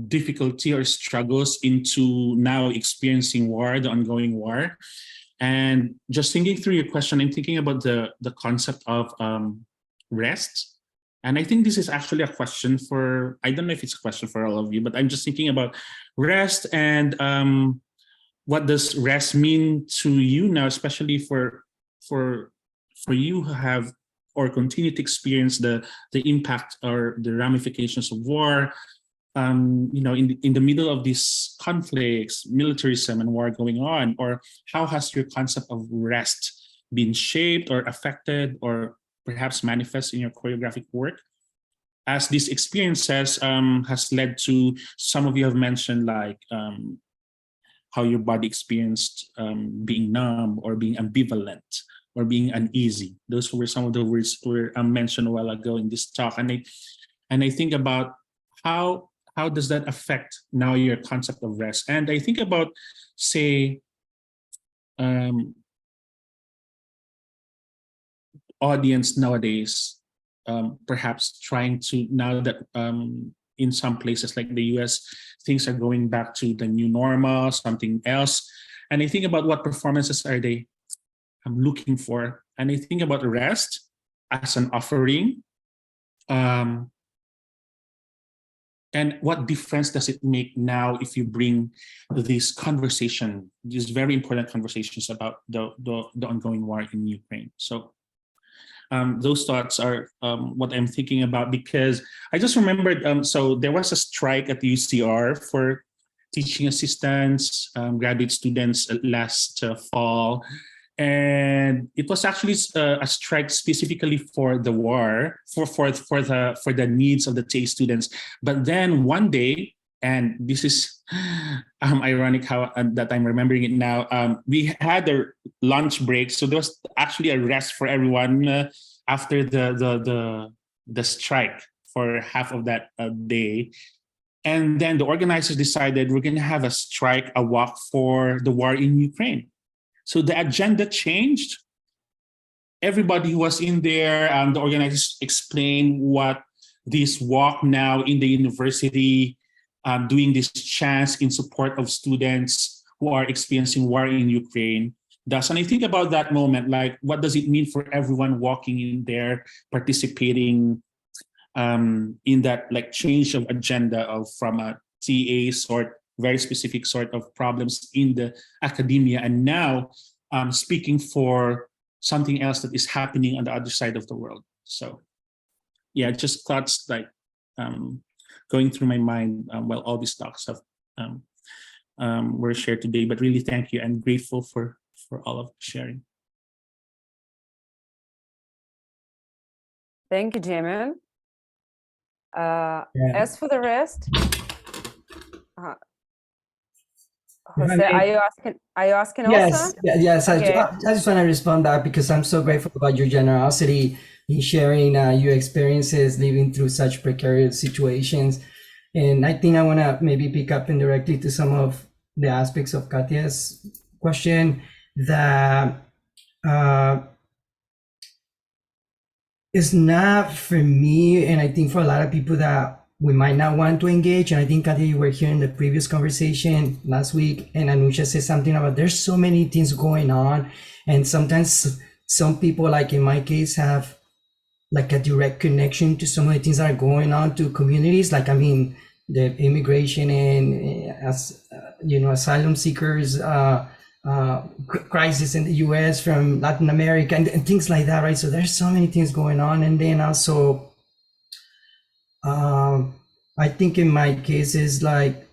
difficulty or struggles into now experiencing war, the ongoing war. And just thinking through your question, I'm thinking about the concept of rest. And I think this is actually a question for, I don't know if it's a question for all of you, but I'm just thinking about rest and what does rest mean to you now, especially for you who have or continue to experience the impact or the ramifications of war, in the middle of these conflicts, militarism and war going on, or how has your concept of rest been shaped or affected or perhaps manifest in your choreographic work? As these experiences has led to, some of you have mentioned like how your body experienced being numb or being ambivalent or being uneasy. Those were some of the words were mentioned a while ago in this talk. And I think about how does that affect now your concept of rest? And I think about, say, audience nowadays, perhaps trying to, now that in some places like the US, things are going back to the new normal, something else. And I think about what performances are they looking for. And I think about rest as an offering. And what difference does it make now if you bring this conversation, these very important conversations about the ongoing war in Ukraine? So those thoughts are what I'm thinking about, because I just remembered, so there was a strike at the UCR for teaching assistants, graduate students last fall. And it was actually a strike specifically for the war, for the needs of the TAE students. But then one day, and this is ironic how that I'm remembering it now. We had a lunch break, so there was actually a rest for everyone after the strike for half of that day. And then the organizers decided we're going to have a walk for the war in Ukraine. So the agenda changed. Everybody who was in there, the organizers explained what this walk now in the university, doing this chants in support of students who are experiencing war in Ukraine does. And I think about that moment, like what does it mean for everyone walking in there, participating in that like change of agenda from a TA sort, very specific sort of problems in the academia, and now speaking for something else that is happening on the other side of the world. So yeah, just thoughts like going through my mind while all these talks have were shared today. But really, thank you. I'm grateful for all of the sharing. Thank you, Jamie. As for the rest, Jose, are you asking also? Yes. Okay. I just want to respond back because I'm so grateful about your generosity in sharing your experiences living through such precarious situations. And I think I want to maybe pick up indirectly to some of the aspects of Katya's question that is not for me, and I think for a lot of people that we might not want to engage. And I think, Katya, you were here in the previous conversation last week, and Anusha said something about there's so many things going on. And sometimes some people, like in my case, have like a direct connection to some of the things that are going on to communities. Like, I mean, the immigration and asylum seekers, crisis in the US from Latin America and things like that, right? So there's so many things going on. And then also, I think in my case is like,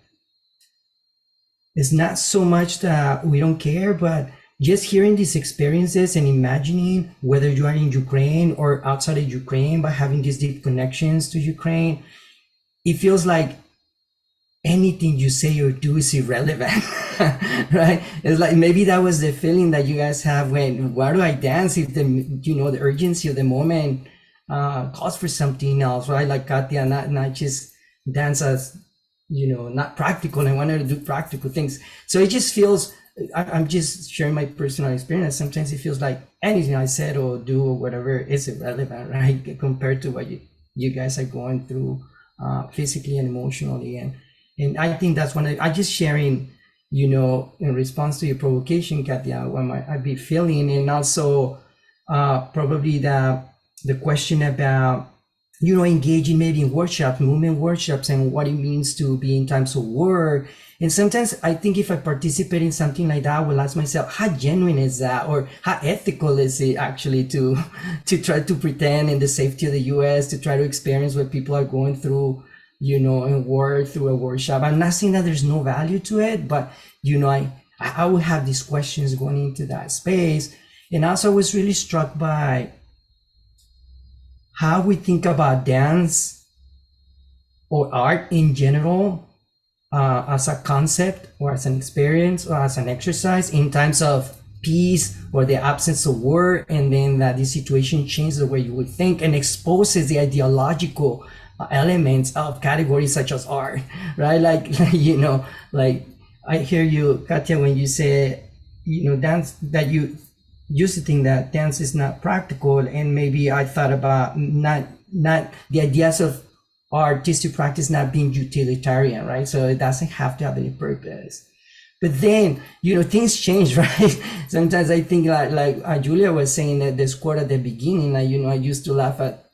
it's not so much that we don't care, but just hearing these experiences and imagining whether you are in Ukraine or outside of Ukraine, but having these deep connections to Ukraine, it feels like anything you say or do is irrelevant, right? It's like maybe that was the feeling that you guys have when, why do I dance if the urgency of the moment calls for something else, right? Like Katya, not just dance as, not practical. I wanted to do practical things. So it just feels, I'm just sharing my personal experience. Sometimes it feels like anything I said or do or whatever is irrelevant, right? Compared to what you guys are going through physically and emotionally. And I think that's I just sharing, in response to your provocation, Katya, what I'd be feeling. And also probably the question about, engaging maybe in workshops, movement workshops, and what it means to be in times of war. And sometimes I think if I participate in something like that, I will ask myself, how genuine is that? Or how ethical is it actually to try to pretend in the safety of the US, to try to experience what people are going through, in war through a workshop? I'm not saying that there's no value to it, but, I would have these questions going into that space. And also I was really struck by how we think about dance or art in general as a concept or as an experience or as an exercise in times of peace or the absence of war, and then that this situation changes the way you would think and exposes the ideological elements of categories such as art, right? Like I hear you, Katya, when you say, dance, that you used to think that dance is not practical, and maybe I thought about not the ideas of artistic practice not being utilitarian, right? So it doesn't have to have any purpose. But then, things change, right? Sometimes I think like Julia was saying that this quote at the beginning, I used to laugh at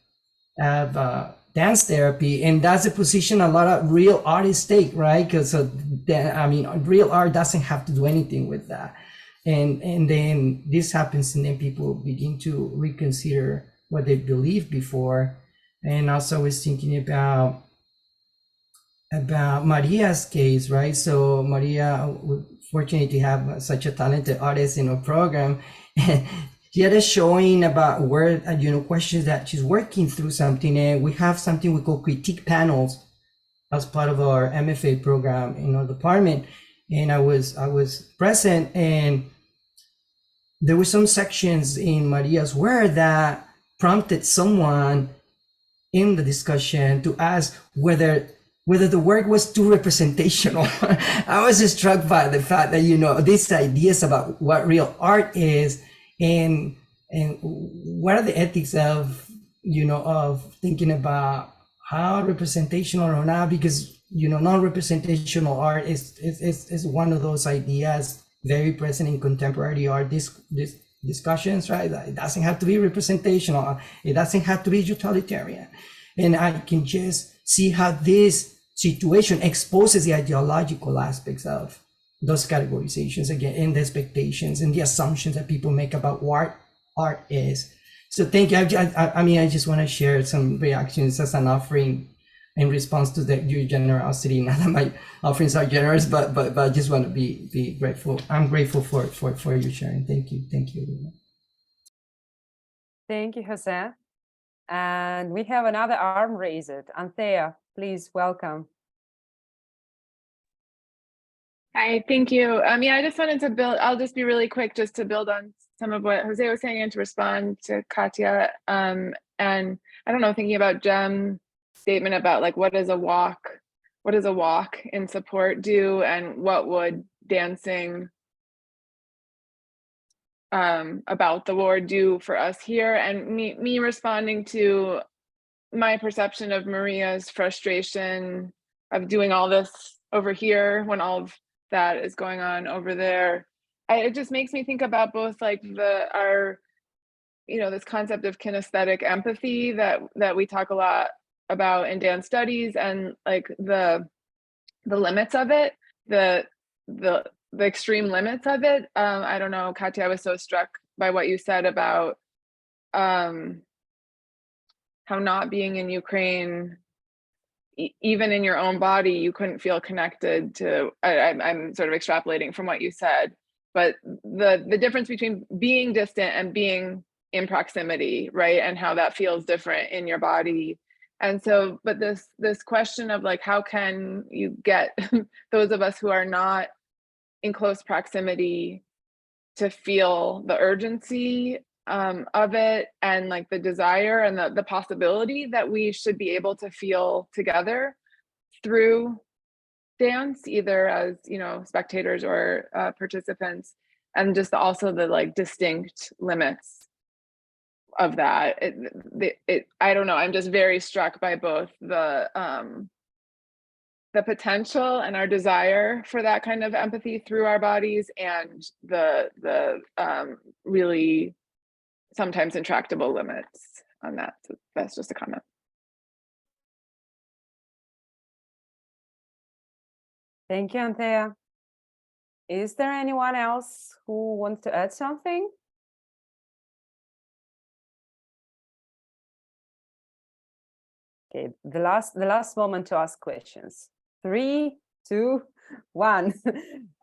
dance therapy, and that's a position a lot of real artists take, right? Because real art doesn't have to do anything with that. And then this happens, and then people begin to reconsider what they believed before. And also I was thinking about Maria's case, right? So Maria, we're fortunate to have such a talented artist in our program. She had a showing about where, questions that she's working through something. And we have something we call critique panels as part of our MFA program in our department. And I was present, and there were some sections in Maria's work that prompted someone in the discussion to ask whether the work was too representational. I was struck by the fact that, these ideas about what real art is and what are the ethics of, of thinking about how representational or not, because, non-representational art is one of those ideas very present in contemporary art discussions, right? It doesn't have to be representational. It doesn't have to be utilitarian. And I can just see how this situation exposes the ideological aspects of those categorizations again, and the expectations and the assumptions that people make about art art is. So thank you. I mean, I just want to share some reactions as an offering in response to your generosity. Not that my offerings are generous, but I just want to be grateful. I'm grateful for you sharing. Thank you. Thank you. Thank you, Jose. And we have another arm raised. Anthea, please welcome. Hi, thank you. Yeah, I just wanted to build, I'll just be really quick just to build on some of what Jose was saying and to respond to Katya. And I don't know, thinking about Jem's statement about like, what does a walk in support do, and what would dancing about the war do for us here? And me responding to my perception of Maria's frustration of doing all this over here when all of that is going on over there. It just makes me think about both like our this concept of kinesthetic empathy that we talk a lot about in dance studies, and like the limits of it, the extreme limits of it. I don't know, Katya, I was so struck by what you said about how not being in Ukraine, even in your own body, you couldn't feel connected to, I'm sort of extrapolating from what you said, but the difference between being distant and being in proximity, right? And how that feels different in your body. And so, but this question of like, how can you get those of us who are not in close proximity to feel the urgency of it, and like the desire and the possibility that we should be able to feel together through dance, either as spectators or participants, and just also the like distinct limits of that. I don't know, I'm just very struck by both the potential and our desire for that kind of empathy through our bodies, and the really sometimes intractable limits on that. So that's just a comment. Thank you, Anthea. Is there anyone else who wants to add something? Okay, the last moment to ask questions. 3, 2, 1.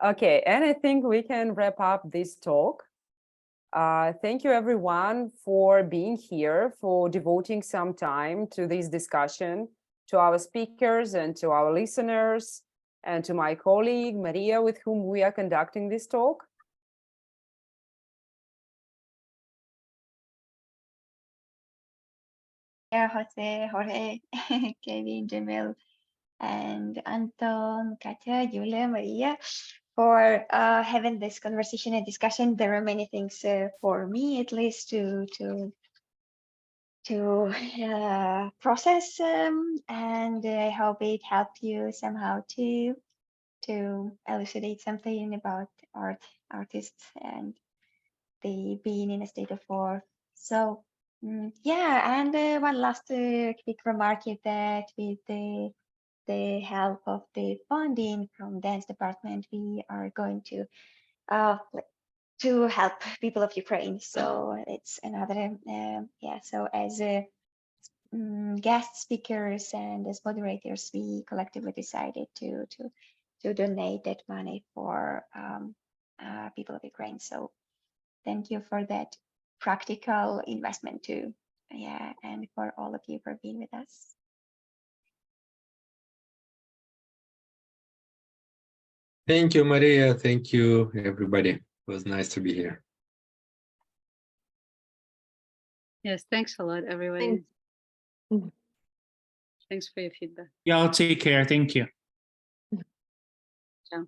Okay, and I think we can wrap up this talk. Thank you everyone for being here, for devoting some time to this discussion, to our speakers and to our listeners, and to my colleague Maria, with whom we are conducting this talk. Yeah, Jose, Jorge, Kevin, Jamil, and Anton, Katya, Yulia, Maria, for having this conversation and discussion. There are many things for me, at least, to process, and I hope it helped you somehow to elucidate something about artists and the being in a state of war. So yeah, and one last quick remark is that with the help of the funding from dance department, we are going to help people of Ukraine. So it's another yeah. So as guest speakers and as moderators, we collectively decided to donate that money for people of Ukraine. So thank you for that practical investment too. Yeah, and for all of you for being with us. Thank you, Maria. Thank you, everybody. It was nice to be here. Yes, thanks a lot, everybody. Thanks for your feedback. Y'all take care. Thank you. Ciao.